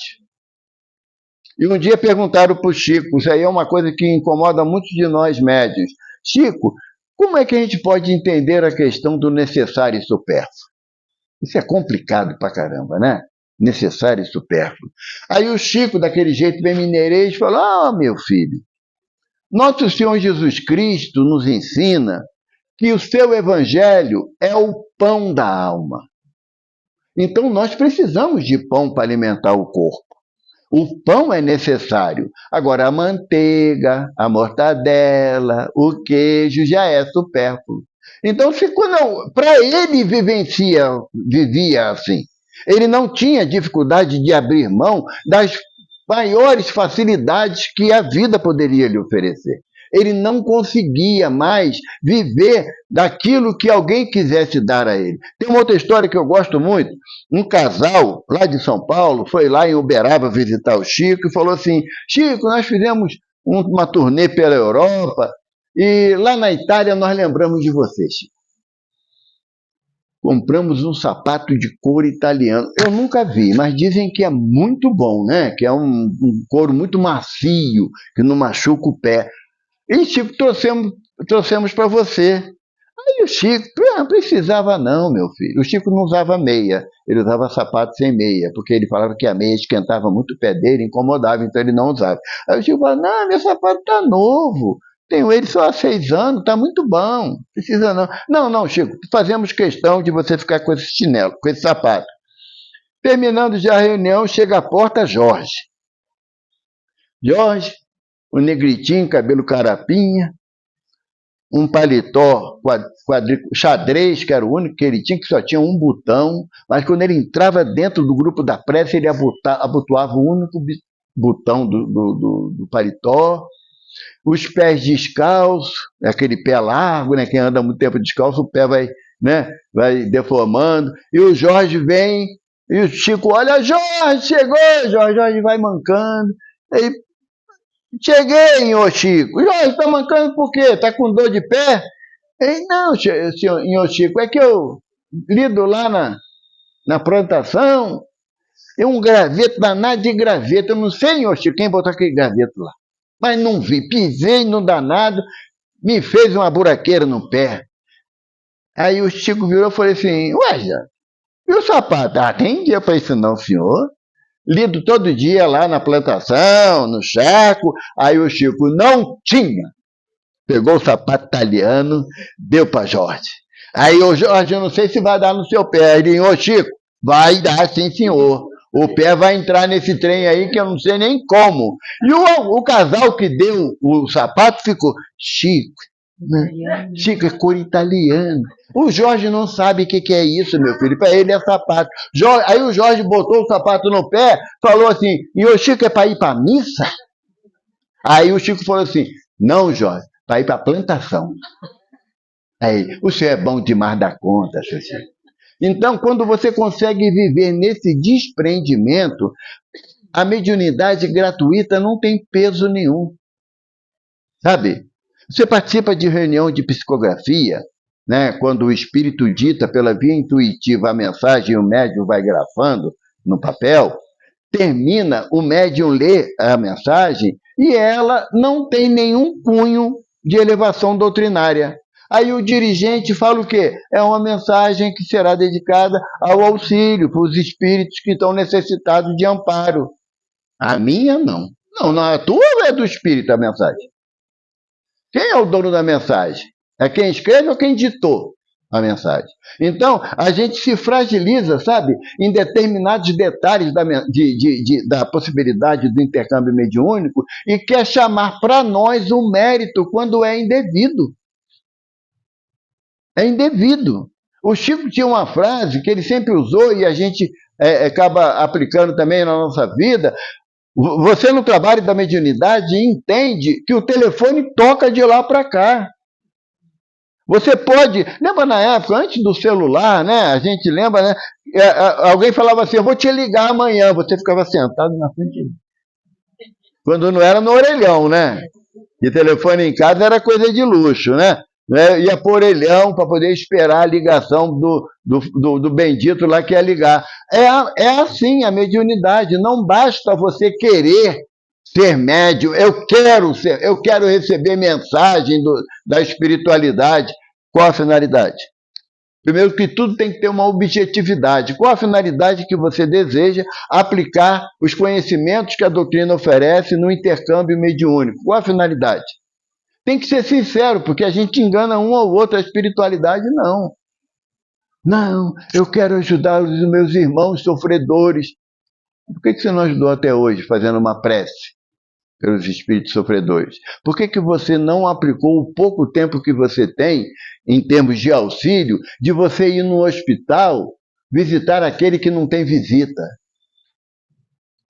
E um dia perguntaram para o Chico, isso aí é uma coisa que incomoda muitos de nós médios. Chico, como é que a gente pode entender a questão do necessário e supérfluo? Isso é complicado pra caramba, né? Necessário e supérfluo. Aí o Chico, daquele jeito bem mineirês, falou: ah, meu filho, nosso Senhor Jesus Cristo nos ensina que o seu evangelho é o pão da alma. Então nós precisamos de pão para alimentar o corpo. O pão é necessário. Agora, a manteiga, a mortadela, o queijo já é supérfluo. Então, para ele vivia assim. Ele não tinha dificuldade de abrir mão das maiores facilidades que a vida poderia lhe oferecer. Ele não conseguia mais viver daquilo que alguém quisesse dar a ele. Tem uma outra história que eu gosto muito. Um casal lá de São Paulo foi lá em Uberaba visitar o Chico e falou assim: Chico, nós fizemos uma turnê pela Europa e lá na Itália nós lembramos de você, Chico. Compramos um sapato de couro italiano. Eu nunca vi, mas dizem que é muito bom, né? Que é um couro muito macio, que não machuca o pé. E, Chico, trouxemos para você. Aí o Chico, não precisava não, meu filho. O Chico não usava meia, ele usava sapato sem meia, porque ele falava que a meia esquentava muito o pé dele, incomodava, então ele não usava. Aí o Chico falou: não, meu sapato está novo, tenho ele só há 6 anos, está muito bom, precisa não. Não, não, Chico, fazemos questão de você ficar com esse chinelo, com esse sapato. Terminando já a reunião, chega à porta Jorge. Jorge, o negritinho, cabelo carapinha, um paletó xadrez, que era o único que ele tinha, que só tinha um botão, mas quando ele entrava dentro do grupo da prece, ele abotoava o único botão do paletó, os pés descalços, aquele pé largo, né, quem anda muito tempo descalço, o pé vai deformando, e o Jorge vem, e o Chico olha: Jorge, chegou, Jorge vai mancando, aí: cheguei, ô Chico. Jorge, está mancando por quê? Está com dor de pé? Ele: não, senhor Chico, é que eu lido lá na plantação, é um graveto danado de graveto. Eu não sei, senhor Chico, quem botou aquele graveto lá. Mas não vi, pisei no danado, me fez uma buraqueira no pé. Aí o Chico virou e falou assim: ué, já, e o sapato? Ah, tem dia para isso não, senhor. Lido todo dia lá na plantação, no charco. Aí o Chico: não tinha. Pegou o sapato italiano, deu para Jorge. Aí o Jorge: eu não sei se vai dar no seu pé. Ele: ô Chico, vai dar sim, senhor. O pé vai entrar nesse trem aí que eu não sei nem como. E o casal que deu o sapato ficou: Chico, Chico, é cor italiana. O Jorge não sabe o que é isso, meu filho. Para ele é sapato. Aí o Jorge botou o sapato no pé, falou assim: e o Chico, é para ir para a missa? Aí o Chico falou assim: não, Jorge, para ir para a plantação. Aí: o senhor é bom demais da conta, seu Chico. Então, quando você consegue viver nesse desprendimento, a mediunidade gratuita não tem peso nenhum. Sabe? Você participa de reunião de psicografia, né, quando o espírito dita pela via intuitiva a mensagem e o médium vai grafando no papel, termina, o médium lê a mensagem e ela não tem nenhum cunho de elevação doutrinária. Aí o dirigente fala o quê? É uma mensagem que será dedicada ao auxílio para os espíritos que estão necessitados de amparo. A minha, não. Não, a tua é do espírito a mensagem. Quem é o dono da mensagem? É quem escreve ou quem ditou a mensagem? Então, a gente se fragiliza, sabe, em determinados detalhes da possibilidade do intercâmbio mediúnico e quer chamar para nós o mérito quando é indevido. É indevido. O Chico tinha uma frase que ele sempre usou e a gente acaba aplicando também na nossa vida. Você, no trabalho da mediunidade, entende que o telefone toca de lá para cá. Você pode... Lembra na época, antes do celular, né? A gente lembra, né? Alguém falava assim, eu vou te ligar amanhã. Você ficava sentado na frente. Quando não era no orelhão, né? E telefone em casa era coisa de luxo, né? Ia por orelhão para poder esperar a ligação do bendito lá que ia ligar. É assim a mediunidade. Não basta você querer ser médium. Eu quero receber mensagem da espiritualidade. Qual a finalidade? Primeiro que tudo tem que ter uma objetividade. Qual a finalidade que você deseja aplicar os conhecimentos que a doutrina oferece no intercâmbio mediúnico? Qual a finalidade? Tem que ser sincero, porque a gente engana um ao outro, a espiritualidade não. Não, eu quero ajudar os meus irmãos sofredores. Por que você não ajudou até hoje fazendo uma prece pelos espíritos sofredores? Por que você não aplicou o pouco tempo que você tem, em termos de auxílio, de você ir no hospital visitar aquele que não tem visita?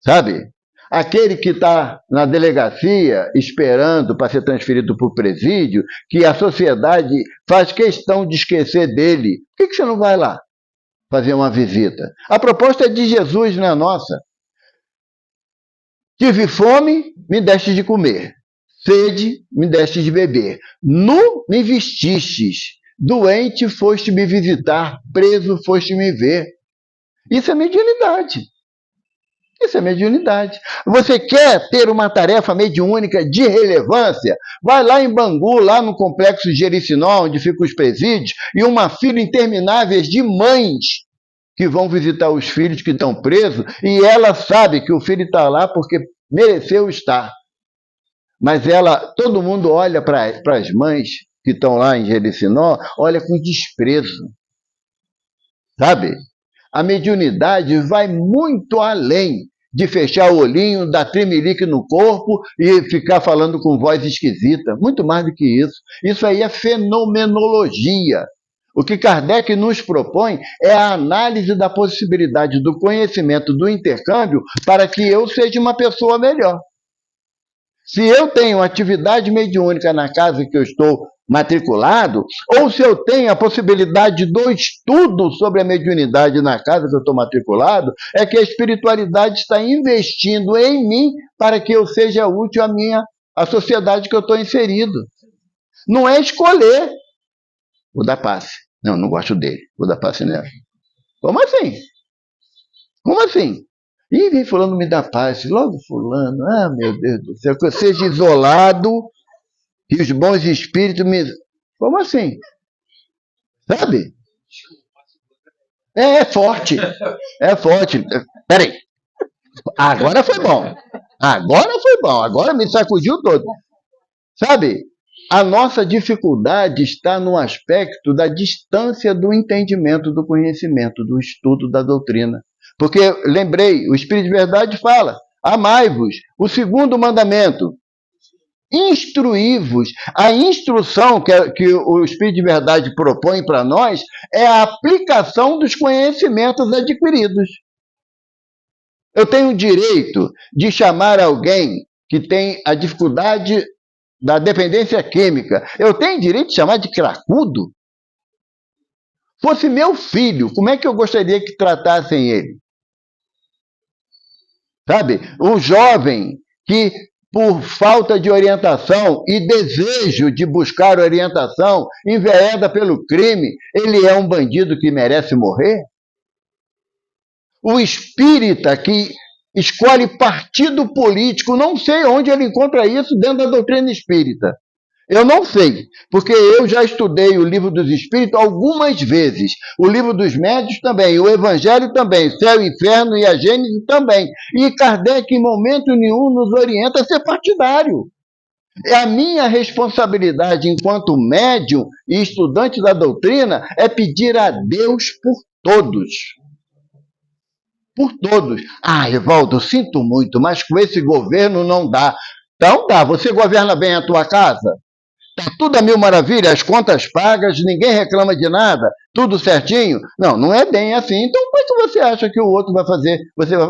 Sabe? Aquele que está na delegacia esperando para ser transferido para o presídio, que a sociedade faz questão de esquecer dele. Por que você não vai lá fazer uma visita? A proposta é de Jesus, não é nossa. Tive fome, me deste de comer. Sede, me deste de beber. Nu, me vestistes. Doente, foste me visitar. Preso, foste me ver. Isso é mediunidade. Isso é mediunidade. Você quer ter uma tarefa mediúnica de relevância? Vai lá em Bangu, lá no complexo de Jericinó, onde ficam os presídios, e uma fila interminável de mães que vão visitar os filhos que estão presos, e ela sabe que o filho está lá porque mereceu estar. Mas todo mundo olha para as mães que estão lá em Jericinó, olha com desprezo. Sabe? A mediunidade vai muito além de fechar o olhinho, dar tremelique no corpo e ficar falando com voz esquisita. Muito mais do que isso. Isso aí é fenomenologia. O que Kardec nos propõe é a análise da possibilidade do conhecimento do intercâmbio para que eu seja uma pessoa melhor. Se eu tenho atividade mediúnica na casa que eu estou matriculado, ou se eu tenho a possibilidade do estudo sobre a mediunidade na casa que eu estou matriculado, é que a espiritualidade está investindo em mim para que eu seja útil à sociedade que eu estou inserido. Não é escolher. Vou dar passe. Não gosto dele. Vou dar passe nela. Como assim? Como assim? E vem fulano me dá passe. Logo fulano. Ah, meu Deus do céu. Que eu seja isolado e os bons espíritos me... Como assim? Sabe? É forte. É forte. Peraí. Agora foi bom. Agora me sacudiu todo. Sabe? A nossa dificuldade está no aspecto da distância do entendimento do conhecimento, do estudo da doutrina. Porque, lembrei, o Espírito de Verdade fala, amai-vos, o segundo mandamento, instruí-vos. A instrução que o Espírito de Verdade propõe para nós é a aplicação dos conhecimentos adquiridos. Eu tenho o direito de chamar alguém que tem a dificuldade da dependência química. Eu tenho direito de chamar de cracudo? Fosse meu filho, como é que eu gostaria que tratassem ele? Sabe? Um jovem que, por falta de orientação e desejo de buscar orientação, envereda pelo crime, ele é um bandido que merece morrer? O espírita que escolhe partido político, não sei onde ele encontra isso dentro da doutrina espírita. Eu não sei, porque eu já estudei o Livro dos Espíritos algumas vezes, o Livro dos Médiuns também, o Evangelho também, Céu e Inferno e a Gênese também. E Kardec, em momento nenhum, nos orienta a ser partidário. A minha responsabilidade enquanto médium e estudante da doutrina é pedir a Deus por todos. Por todos. Ah, Evaldo, sinto muito, mas com esse governo não dá. Então dá, você governa bem a tua casa? Está tudo a mil maravilhas, as contas pagas, ninguém reclama de nada, tudo certinho? Não, não é bem assim. Então, como é que você acha que o outro vai fazer?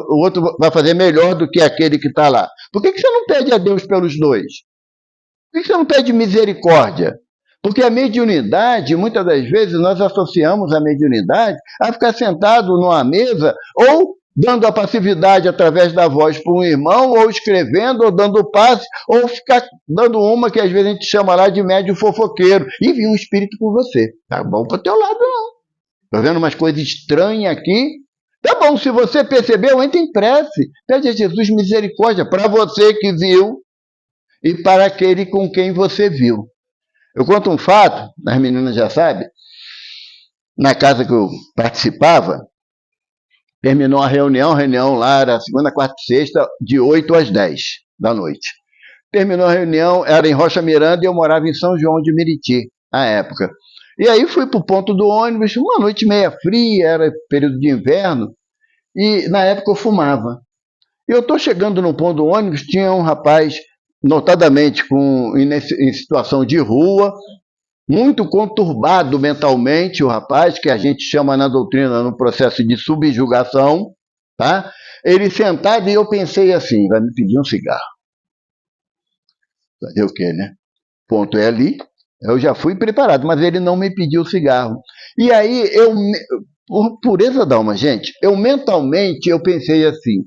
O outro vai fazer melhor do que aquele que está lá? Por que você não pede a Deus pelos dois? Por que você não pede misericórdia? Porque a mediunidade, muitas das vezes, nós associamos a mediunidade a ficar sentado numa mesa ou dando a passividade através da voz para um irmão, ou escrevendo, ou dando passe, ou ficar dando uma que às vezes a gente chama lá de médium fofoqueiro, e vir um espírito por você. Tá bom para o teu lado, não. Tá vendo umas coisas estranhas aqui? Tá bom, se você percebeu, entre em prece. Pede a Jesus misericórdia para você que viu e para aquele com quem você viu. Eu conto um fato, as meninas já sabem, na casa que eu participava, terminou a reunião lá era segunda, quarta e sexta, de 8 às 10 da noite. Terminou a reunião, era em Rocha Miranda e eu morava em São João de Meriti, na época. E aí fui para o ponto do ônibus, uma noite meia fria, era período de inverno, e na época eu fumava. Eu estou chegando no ponto do ônibus, tinha um rapaz, notadamente em situação de rua, muito conturbado mentalmente, o rapaz, que a gente chama na doutrina no processo de subjugação, tá? Ele sentado e eu pensei assim, vai me pedir um cigarro. Fazer o quê, né? Ponto é ali, eu já fui preparado, mas ele não me pediu cigarro. E aí, por pureza da alma, gente, mentalmente eu pensei assim,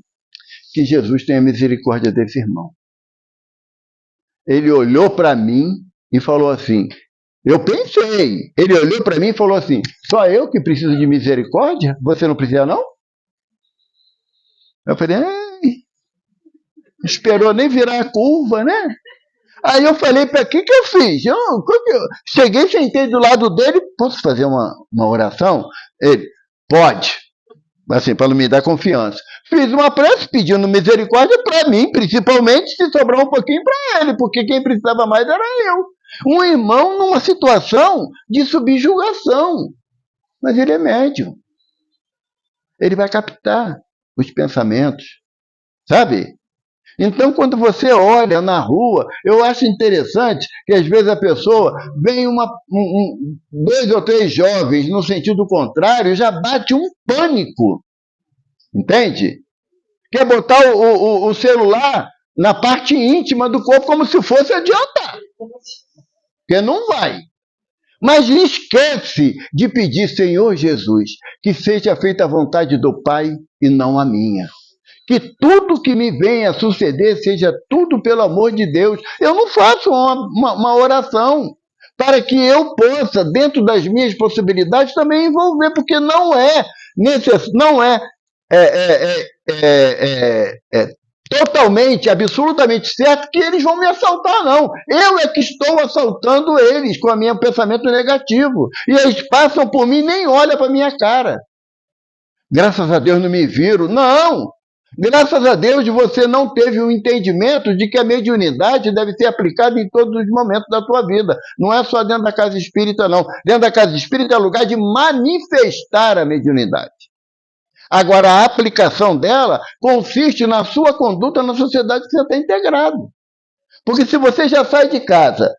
que Jesus tenha misericórdia desse irmão. Ele olhou para mim e falou assim, eu pensei, ele olhou para mim e falou assim, só eu que preciso de misericórdia? Você não precisa não? Eu falei, esperou nem virar a curva, né? Aí eu falei, para que eu fiz? Cheguei, sentei do lado dele, posso fazer uma oração? Ele, pode, assim, para não me dar confiança. Fiz uma prece pedindo misericórdia para mim, principalmente se sobrar um pouquinho para ele, porque quem precisava mais era eu. Um irmão numa situação de subjugação. Mas ele é médium. Ele vai captar os pensamentos. Sabe? Então, quando você olha na rua, eu acho interessante que às vezes a pessoa vem dois ou três jovens no sentido contrário, já bate um pânico. Entende? Quer botar o celular na parte íntima do corpo como se fosse adiantar. Porque não vai. Mas esquece de pedir, Senhor Jesus, que seja feita a vontade do Pai e não a minha. Que tudo que me venha a suceder seja tudo pelo amor de Deus. Eu não faço uma oração para que eu possa, dentro das minhas possibilidades, também envolver, porque não é totalmente, absolutamente certo que eles vão me assaltar, não. Eu é que estou assaltando eles com o meu pensamento negativo. E eles passam por mim e nem olham para a minha cara. Graças a Deus não me viram. Não! Graças a Deus você não teve o entendimento de que a mediunidade deve ser aplicada em todos os momentos da tua vida. Não é só dentro da casa espírita, não. Dentro da casa espírita é lugar de manifestar a mediunidade. Agora, a aplicação dela consiste na sua conduta na sociedade que você está integrado. Porque se você já sai de casa,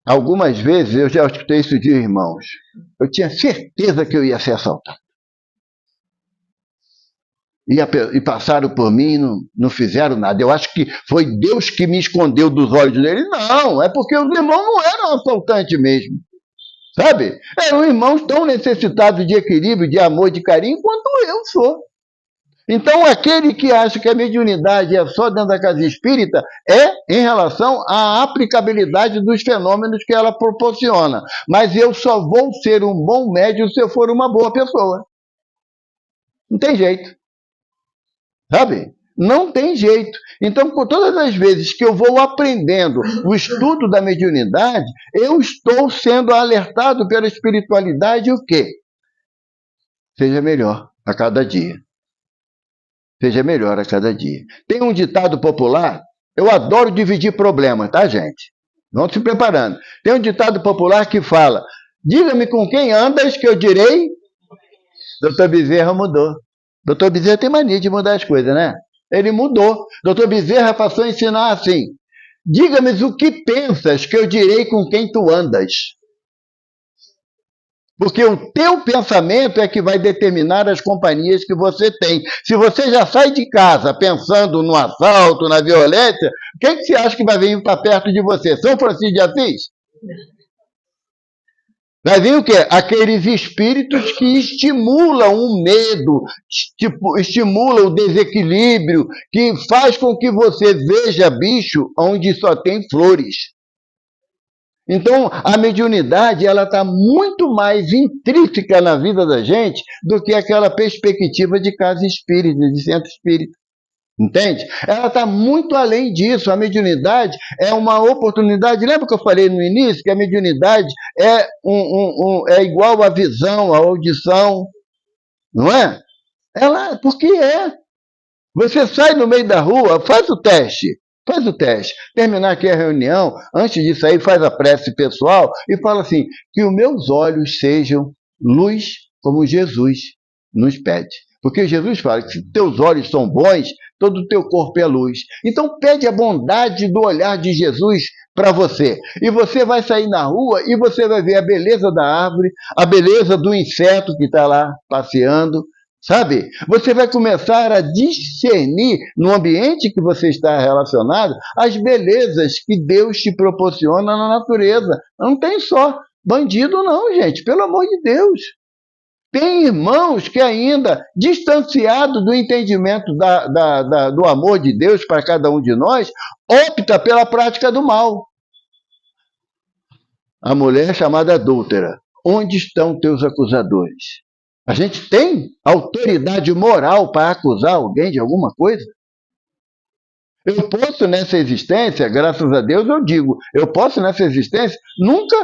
algumas vezes, eu já escutei isso de irmãos, eu tinha certeza que eu ia ser assaltado. E passaram por mim e não fizeram nada. Eu acho que foi Deus que me escondeu dos olhos dele. Não, é porque os irmãos não eram assaltantes mesmo. Sabe? Eram irmãos tão necessitados de equilíbrio, de amor, de carinho, quanto eu sou. Então, aquele que acha que a mediunidade é só dentro da casa espírita é em relação à aplicabilidade dos fenômenos que ela proporciona. Mas eu só vou ser um bom médium se eu for uma boa pessoa. Não tem jeito. Sabe? Não tem jeito. Então, por todas as vezes que eu vou aprendendo o estudo da mediunidade, eu estou sendo alertado pela espiritualidade o quê? Seja melhor a cada dia. Seja melhor a cada dia. Tem um ditado popular, eu adoro dividir problemas, tá, gente? Vão se preparando. Tem um ditado popular que fala, diga-me com quem andas que eu direi. Doutor Bezerra mudou. Doutor Bezerra tem mania de mudar as coisas, né? Ele mudou. Doutor Bezerra passou a ensinar assim, diga-me o que pensas que eu direi com quem tu andas. Porque o teu pensamento é que vai determinar as companhias que você tem. Se você já sai de casa pensando no assalto, na violência, quem que você acha que vai vir para perto de você? São Francisco de Assis? Vai vir o quê? Aqueles espíritos que estimulam o medo, estimulam o desequilíbrio, que faz com que você veja bicho onde só tem flores. Então, a mediunidade ela está muito mais intrínseca na vida da gente do que aquela perspectiva de casa espírita, de centro espírita. Entende? Ela está muito além disso. A mediunidade é uma oportunidade. Lembra que eu falei no início que a mediunidade é igual à visão, à audição, não é? Porque é. Você sai no meio da rua, faz o teste. Faz o teste. Terminar aqui a reunião, antes de sair, faz a prece pessoal e fala assim: que os meus olhos sejam luz como Jesus nos pede. Porque Jesus fala que se teus olhos são bons, todo o teu corpo é luz. Então pede a bondade do olhar de Jesus para você. E você vai sair na rua e você vai ver a beleza da árvore, a beleza do inseto que está lá passeando, sabe? Você vai começar a discernir no ambiente que você está relacionado as belezas que Deus te proporciona na natureza. Não tem só bandido não, gente, pelo amor de Deus. Tem irmãos que ainda, distanciados do entendimento do amor de Deus para cada um de nós, opta pela prática do mal. A mulher chamada adúltera. Onde estão teus acusadores? A gente tem autoridade moral para acusar alguém de alguma coisa? Eu posso nessa existência, graças a Deus eu digo, eu posso nessa existência, nunca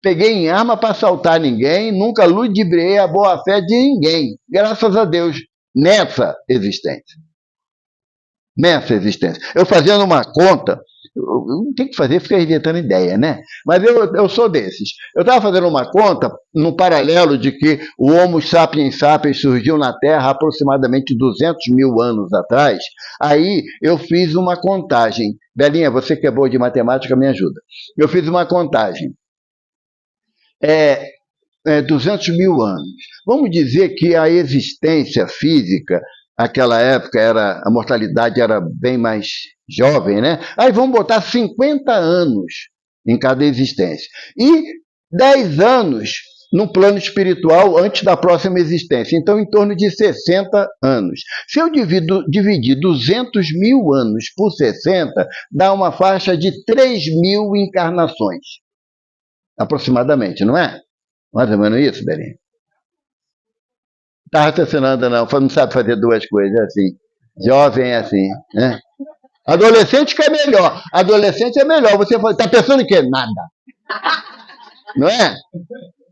peguei em arma para assaltar ninguém, nunca ludibriei a boa-fé de ninguém, graças a Deus, nessa existência. Nessa existência. Eu fazendo uma conta, não tem que fazer, fica inventando ideia, né? Mas eu sou desses. Eu estava fazendo uma conta no paralelo de que o Homo sapiens sapiens surgiu na Terra aproximadamente 200 mil anos atrás. Aí eu fiz uma contagem. Belinha, você que é boa de matemática, me ajuda. Eu fiz uma contagem. 200 mil anos. Vamos dizer que a existência física, naquela época, a mortalidade era bem mais jovem, né? Aí vamos botar 50 anos em cada existência. E 10 anos no plano espiritual antes da próxima existência. Então, em torno de 60 anos. Se eu dividir 200 mil anos por 60, dá uma faixa de 3 mil encarnações. Aproximadamente, não é? Mais ou menos isso, Belinha? Está raciocinando, não sabe fazer duas coisas assim. Jovem é assim, né? Adolescente que é melhor. Adolescente é melhor. Você está pensando em quê? Nada. Não é?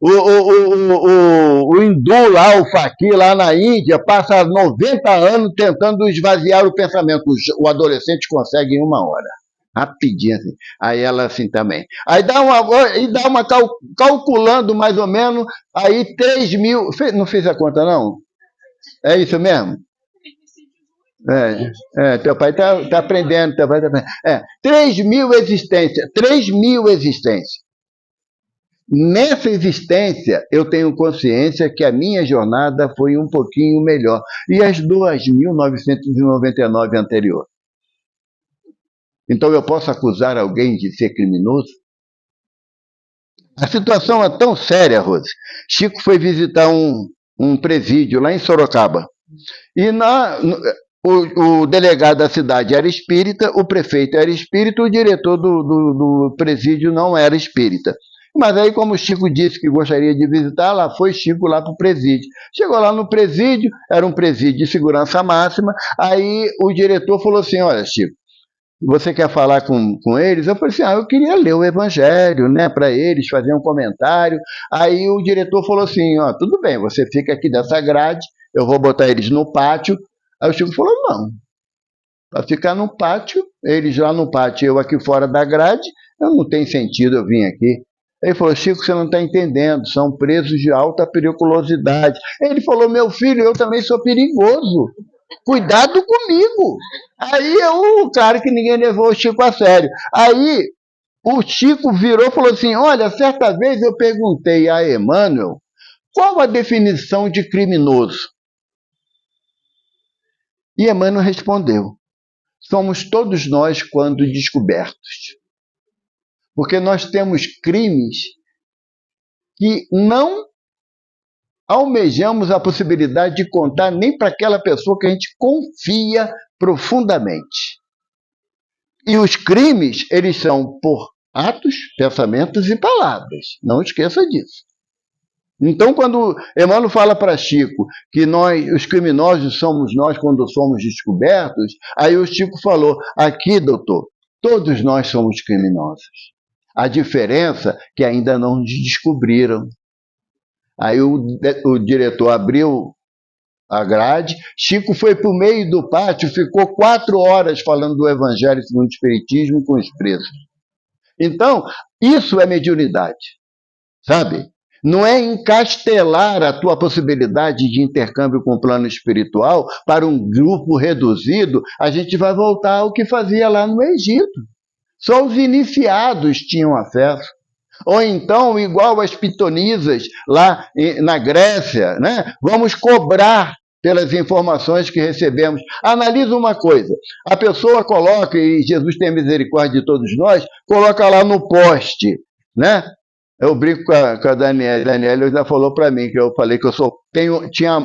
O hindu lá, o faqui lá na Índia, passa 90 anos tentando esvaziar o pensamento. O adolescente consegue em uma hora. Rapidinho assim. Aí ela assim também. Aí dá uma calculando mais ou menos, aí 3 mil. Não fez a conta, não? É isso mesmo? Teu pai tá aprendendo. 3 mil existências. 3 mil existências. Nessa existência, eu tenho consciência que a minha jornada foi um pouquinho melhor. E as 2.999 anteriores? Então eu posso acusar alguém de ser criminoso? A situação é tão séria, Rose. Chico foi visitar um presídio lá em Sorocaba. E o delegado da cidade era espírita, o prefeito era espírita, o diretor do presídio não era espírita. Mas aí, como o Chico disse que gostaria de visitar, lá foi Chico lá para o presídio. Chegou lá no presídio, era um presídio de segurança máxima, aí o diretor falou assim: olha, Chico, você quer falar com eles? Eu falei assim, eu queria ler o evangelho, né, para eles, fazer um comentário. Aí o diretor falou assim, tudo bem, você fica aqui dessa grade, eu vou botar eles no pátio. Aí o Chico falou, não, para ficar no pátio, eles lá no pátio, eu aqui fora da grade, não tem sentido eu vir aqui. Ele falou, Chico, você não está entendendo, são presos de alta periculosidade. Ele falou, meu filho, eu também sou perigoso. Cuidado comigo. Aí o cara que ninguém levou o Chico a sério. Aí o Chico virou e falou assim, olha, certa vez eu perguntei a Emmanuel qual a definição de criminoso? E Emmanuel respondeu: somos todos nós quando descobertos. Porque nós temos crimes que não almejamos a possibilidade de contar nem para aquela pessoa que a gente confia profundamente. E os crimes, eles são por atos, pensamentos e palavras. Não esqueça disso. Então, quando Emmanuel fala para Chico que nós, os criminosos, somos nós quando somos descobertos, aí o Chico falou: aqui, doutor, todos nós somos criminosos. A diferença é que ainda não nos descobriram. Aí o diretor abriu a grade, Chico foi para o meio do pátio, ficou 4 horas falando do Evangelho segundo o Espiritismo com os presos. Então, isso é mediunidade, sabe? Não é encastelar a tua possibilidade de intercâmbio com o plano espiritual para um grupo reduzido. A gente vai voltar ao que fazia lá no Egito. Só os iniciados tinham acesso. Ou então, igual as pitonisas lá na Grécia, né? Vamos cobrar pelas informações que recebemos. Analisa uma coisa: a pessoa coloca, e Jesus tem misericórdia de todos nós, coloca lá no poste, né? Eu brinco com a Daniela. Daniela já falou para mim, que eu falei que eu sou.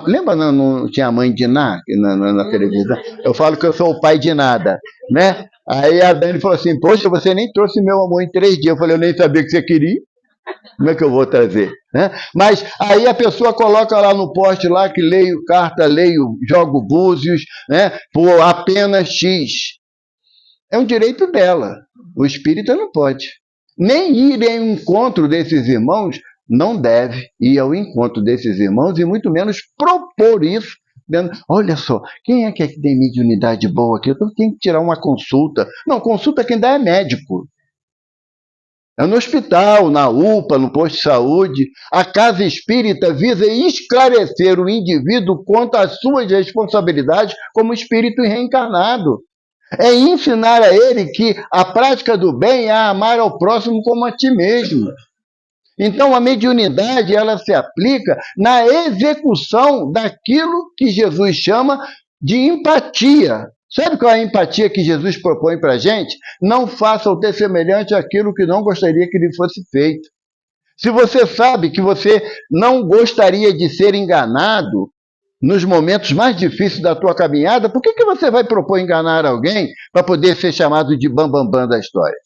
Lembra, não tinha a mãe de Ná na televisão? Eu falo que eu sou o pai de nada, né? Aí a Dani falou assim: poxa, você nem trouxe meu amor em 3 dias. Eu falei: eu nem sabia que você queria. Como é que eu vou trazer? Né? Mas aí a pessoa coloca lá no poste lá que leio carta, jogo búzios, né? Por apenas X. É um direito dela. O espírita não pode. Nem ir ao encontro desses irmãos, não deve ir ao encontro desses irmãos e muito menos propor isso. Olha só, quem é que tem mediunidade boa aqui? Eu tenho que tirar uma consulta. Não, consulta quem dá é médico. É no hospital, na UPA, no posto de saúde. A casa espírita visa esclarecer o indivíduo quanto às suas responsabilidades como espírito reencarnado. É ensinar a ele que a prática do bem é amar ao próximo como a ti mesmo. Então, a mediunidade, ela se aplica na execução daquilo que Jesus chama de empatia. Sabe qual é a empatia que Jesus propõe para a gente? Não faça o ter semelhante àquilo que não gostaria que lhe fosse feito. Se você sabe que você não gostaria de ser enganado nos momentos mais difíceis da tua caminhada, por que você vai propor enganar alguém para poder ser chamado de bambambam da história?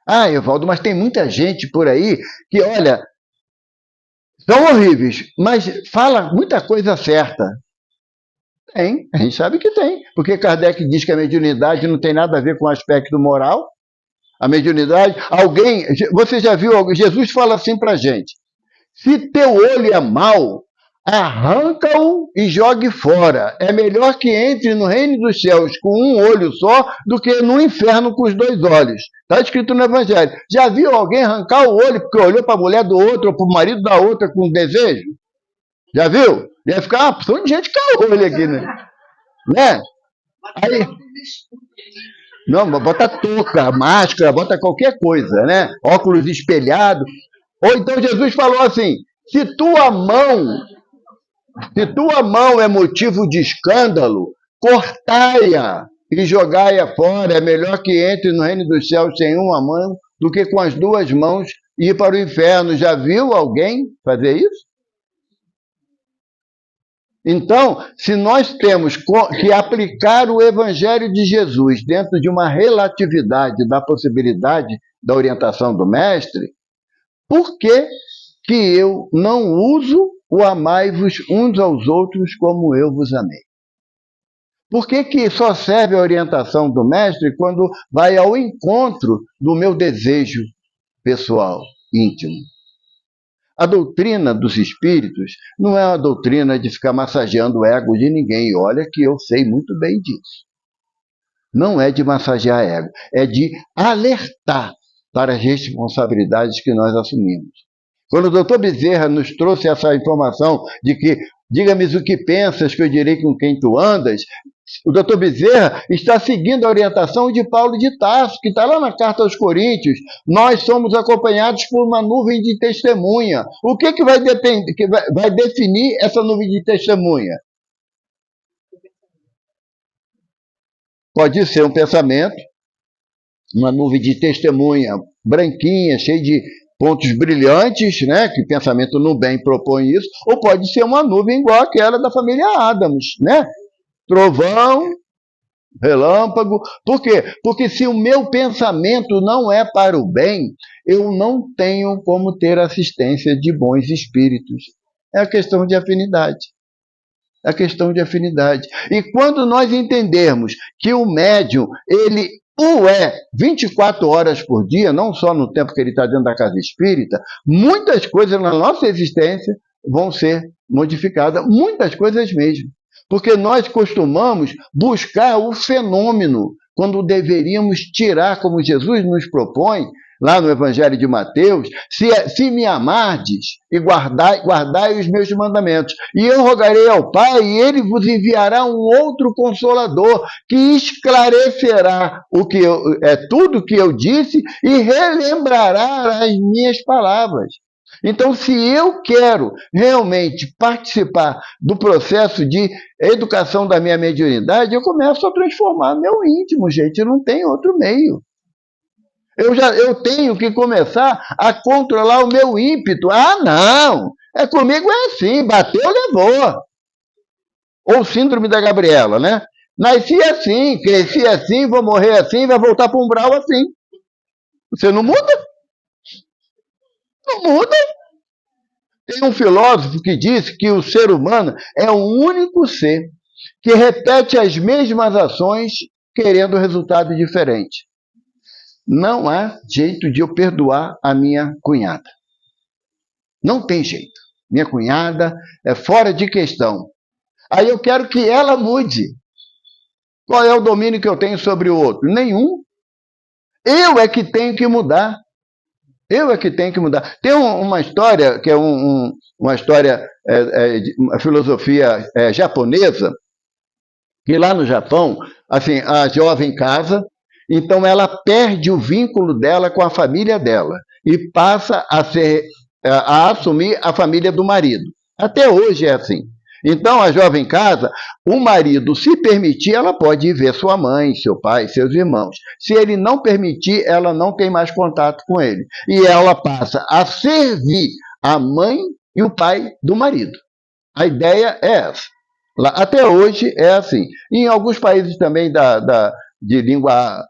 Ah, Evaldo, mas tem muita gente por aí que, olha, são horríveis, mas fala muita coisa certa. Tem, a gente sabe que tem, porque Kardec diz que a mediunidade não tem nada a ver com o aspecto moral. A mediunidade, você já viu, Jesus fala assim pra gente: se teu olho é mau, arranca-o e jogue fora. É melhor que entre no reino dos céus com um olho só do que no inferno com os 2 olhos. Está escrito no Evangelho. Já viu alguém arrancar o olho porque olhou para a mulher do outro ou para o marido da outra com desejo? Já viu? Ia ficar uma opção de gente com o olho aqui, né? Aí, não, bota touca, máscara, bota qualquer coisa, né? Óculos espelhados. Ou então Jesus falou assim: se tua mão é motivo de escândalo, cortai-a e jogai-a fora. É melhor que entre no reino dos céus sem uma mão do que com as 2 mãos ir para o inferno. Já viu alguém fazer isso? Então, se nós temos que aplicar o Evangelho de Jesus dentro de uma relatividade da possibilidade da orientação do Mestre, por que eu não uso o amai-vos uns aos outros como eu vos amei? Por que só serve a orientação do Mestre quando vai ao encontro do meu desejo pessoal, íntimo? A doutrina dos espíritos não é uma doutrina de ficar massageando o ego de ninguém. E olha que eu sei muito bem disso. Não é de massagear ego, é de alertar para as responsabilidades que nós assumimos. Quando o doutor Bezerra nos trouxe essa informação de que diga-me o que pensas que eu direi com quem tu andas, O doutor Bezerra está seguindo a orientação de Paulo de Tarso, que está lá na carta aos Coríntios. Nós somos acompanhados por uma nuvem de testemunha. O que vai definir essa nuvem de testemunha? Pode ser um pensamento, uma nuvem de testemunha branquinha, cheia de pontos brilhantes, né? Que o pensamento no bem propõe isso, ou pode ser uma nuvem igual aquela da família Adams, né? Trovão, relâmpago. Por quê? Porque se o meu pensamento não é para o bem, eu não tenho como ter assistência de bons espíritos. É a questão de afinidade. É a questão de afinidade. E quando nós entendermos que o médium, ele o é 24 horas por dia, não só no tempo que ele está dentro da casa espírita, muitas coisas na nossa existência vão ser modificadas, muitas coisas mesmo. Porque nós costumamos buscar o fenômeno, quando deveríamos tirar, como Jesus nos propõe, lá no Evangelho de Mateus, se me amardes e guardai os meus mandamentos, e eu rogarei ao Pai, e ele vos enviará um outro Consolador, que esclarecerá tudo que eu disse e relembrará as minhas palavras. Então, se eu quero realmente participar do processo de educação da minha mediunidade, eu começo a transformar meu íntimo, gente, não tem outro meio. Eu tenho que começar a controlar o meu ímpeto. Ah, não! Comigo é assim, bateu, levou. Ou síndrome da Gabriela, né? Nasci assim, cresci assim, vou morrer assim, vai voltar para o umbral assim. Você não muda? Não muda. Tem um filósofo que disse que o ser humano é o único ser que repete as mesmas ações querendo resultado diferente. Não há jeito de eu perdoar a minha cunhada. Não tem jeito. Minha cunhada é fora de questão. Aí eu quero que ela mude. Qual é o domínio que eu tenho sobre o outro? Nenhum. Eu é que tenho que mudar. Eu é que tenho que mudar. Tem uma história, que é uma história, uma filosofia japonesa, que lá no Japão, assim, a jovem casa, então ela perde o vínculo dela com a família dela e passa a assumir a família do marido. Até hoje é assim. Então, a jovem casa, o marido, se permitir, ela pode ir ver sua mãe, seu pai, seus irmãos. Se ele não permitir, ela não tem mais contato com ele. E ela passa a servir a mãe e o pai do marido. A ideia é essa. Até hoje é assim. Em alguns países também de língua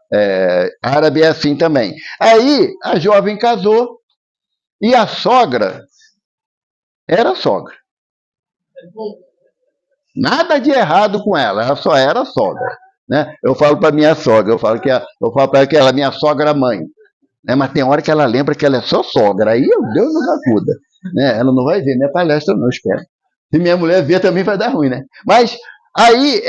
árabe é assim também. Aí, a jovem casou e a sogra era sogra. Nada de errado com ela só era sogra. Né? Eu falo para minha sogra, eu falo para ela que ela é minha sogra-mãe. Né? Mas tem hora que ela lembra que ela é só sogra. Aí Deus nos acuda. Né? Ela não vai ver, não é palestra, não, espero. Se minha mulher ver, também vai dar ruim, né? Mas aí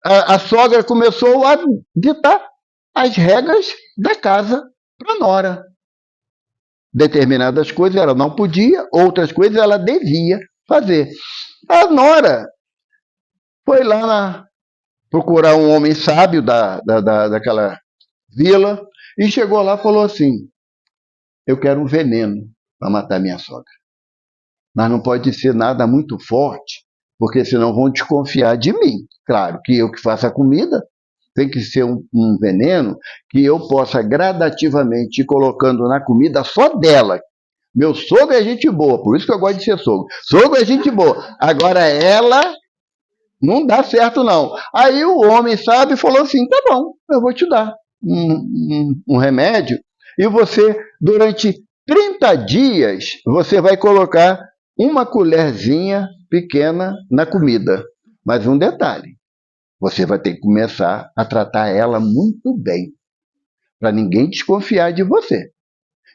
a sogra começou a ditar as regras da casa para a nora. Determinadas coisas ela não podia, outras coisas ela devia fazer. A nora foi lá procurar um homem sábio daquela vila e chegou lá e falou assim: eu quero um veneno para matar minha sogra. Mas não pode ser nada muito forte, porque senão vão desconfiar de mim. Claro que eu que faço a comida, tem que ser um veneno que eu possa gradativamente ir colocando na comida só dela. Meu sogro é gente boa, por isso que eu gosto de ser sogro. Sogro é gente boa. Agora ela não dá certo, não. Aí o homem sábio falou assim: tá bom, eu vou te dar um remédio e você, durante 30 dias, você vai colocar uma colherzinha pequena na comida. Mas um detalhe, você vai ter que começar a tratar ela muito bem, para ninguém desconfiar de você.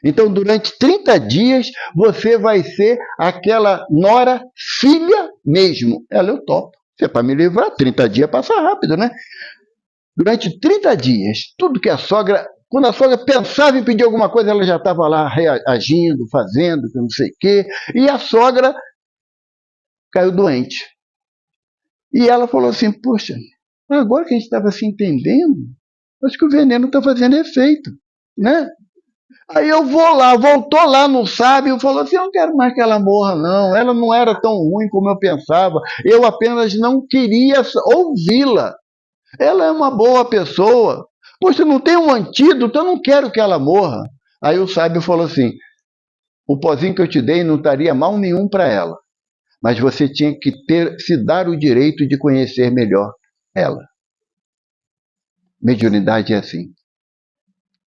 Então, durante 30 dias, você vai ser aquela nora filha mesmo. Ela, eu topo. Se é para me livrar, 30 dias passa rápido, né? Durante 30 dias, tudo que a sogra... Quando a sogra pensava em pedir alguma coisa, ela já estava lá reagindo, fazendo, não sei o quê. E a sogra caiu doente. E ela falou assim: poxa, Agora que a gente estava se entendendo, acho que o veneno está fazendo efeito, né? Aí eu vou lá, voltou lá no sábio e falou assim, eu não quero mais que ela morra, não. Ela não era tão ruim como eu pensava. Eu apenas não queria ouvi-la. Ela é uma boa pessoa. Poxa, não tem um antídoto, eu não quero que ela morra. Aí o sábio falou assim, o pozinho que eu te dei não daria mal nenhum para ela. Mas você tinha que se dar o direito de conhecer melhor ela. Mediunidade é assim,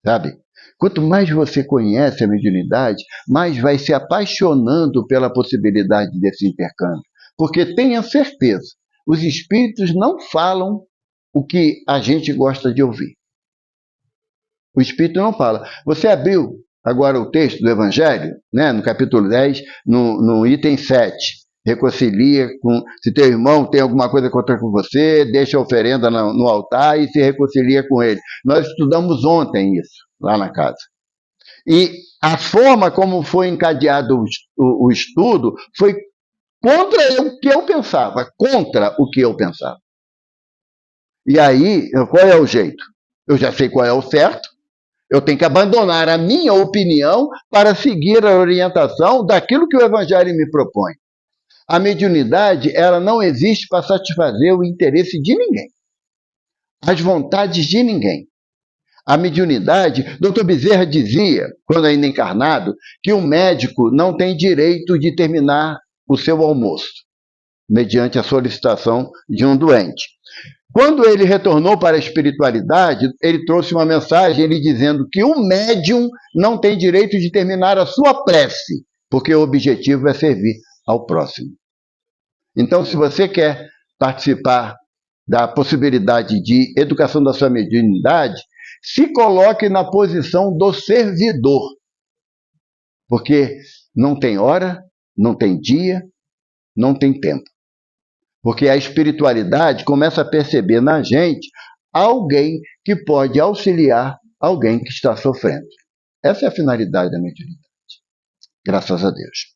sabe? Quanto mais você conhece a mediunidade, mais vai se apaixonando pela possibilidade desse intercâmbio. Porque tenha certeza, os espíritos não falam o que a gente gosta de ouvir. O espírito não fala. Você abriu agora o texto do Evangelho, né, no capítulo 10, no item 7. Reconcilia com. Se teu irmão tem alguma coisa contra com você, deixa a oferenda no altar e se reconcilia com ele. Nós estudamos ontem isso, lá na casa. E a forma como foi encadeado o estudo foi contra o que eu pensava. Contra o que eu pensava. E aí, qual é o jeito? Eu já sei qual é o certo. Eu tenho que abandonar a minha opinião para seguir a orientação daquilo que o Evangelho me propõe. A mediunidade, ela não existe para satisfazer o interesse de ninguém, as vontades de ninguém. A mediunidade, Dr. Bezerra dizia, quando ainda encarnado, que o médico não tem direito de terminar o seu almoço, mediante a solicitação de um doente. Quando ele retornou para a espiritualidade, ele trouxe uma mensagem, ele dizendo que o médium não tem direito de terminar a sua prece, porque o objetivo é servir ao próximo. Então, se você quer participar da possibilidade de educação da sua mediunidade, se coloque na posição do servidor, porque não tem hora, não tem dia, não tem tempo. Porque a espiritualidade começa a perceber na gente alguém que pode auxiliar alguém que está sofrendo. Essa é a finalidade da mediunidade. Graças a Deus.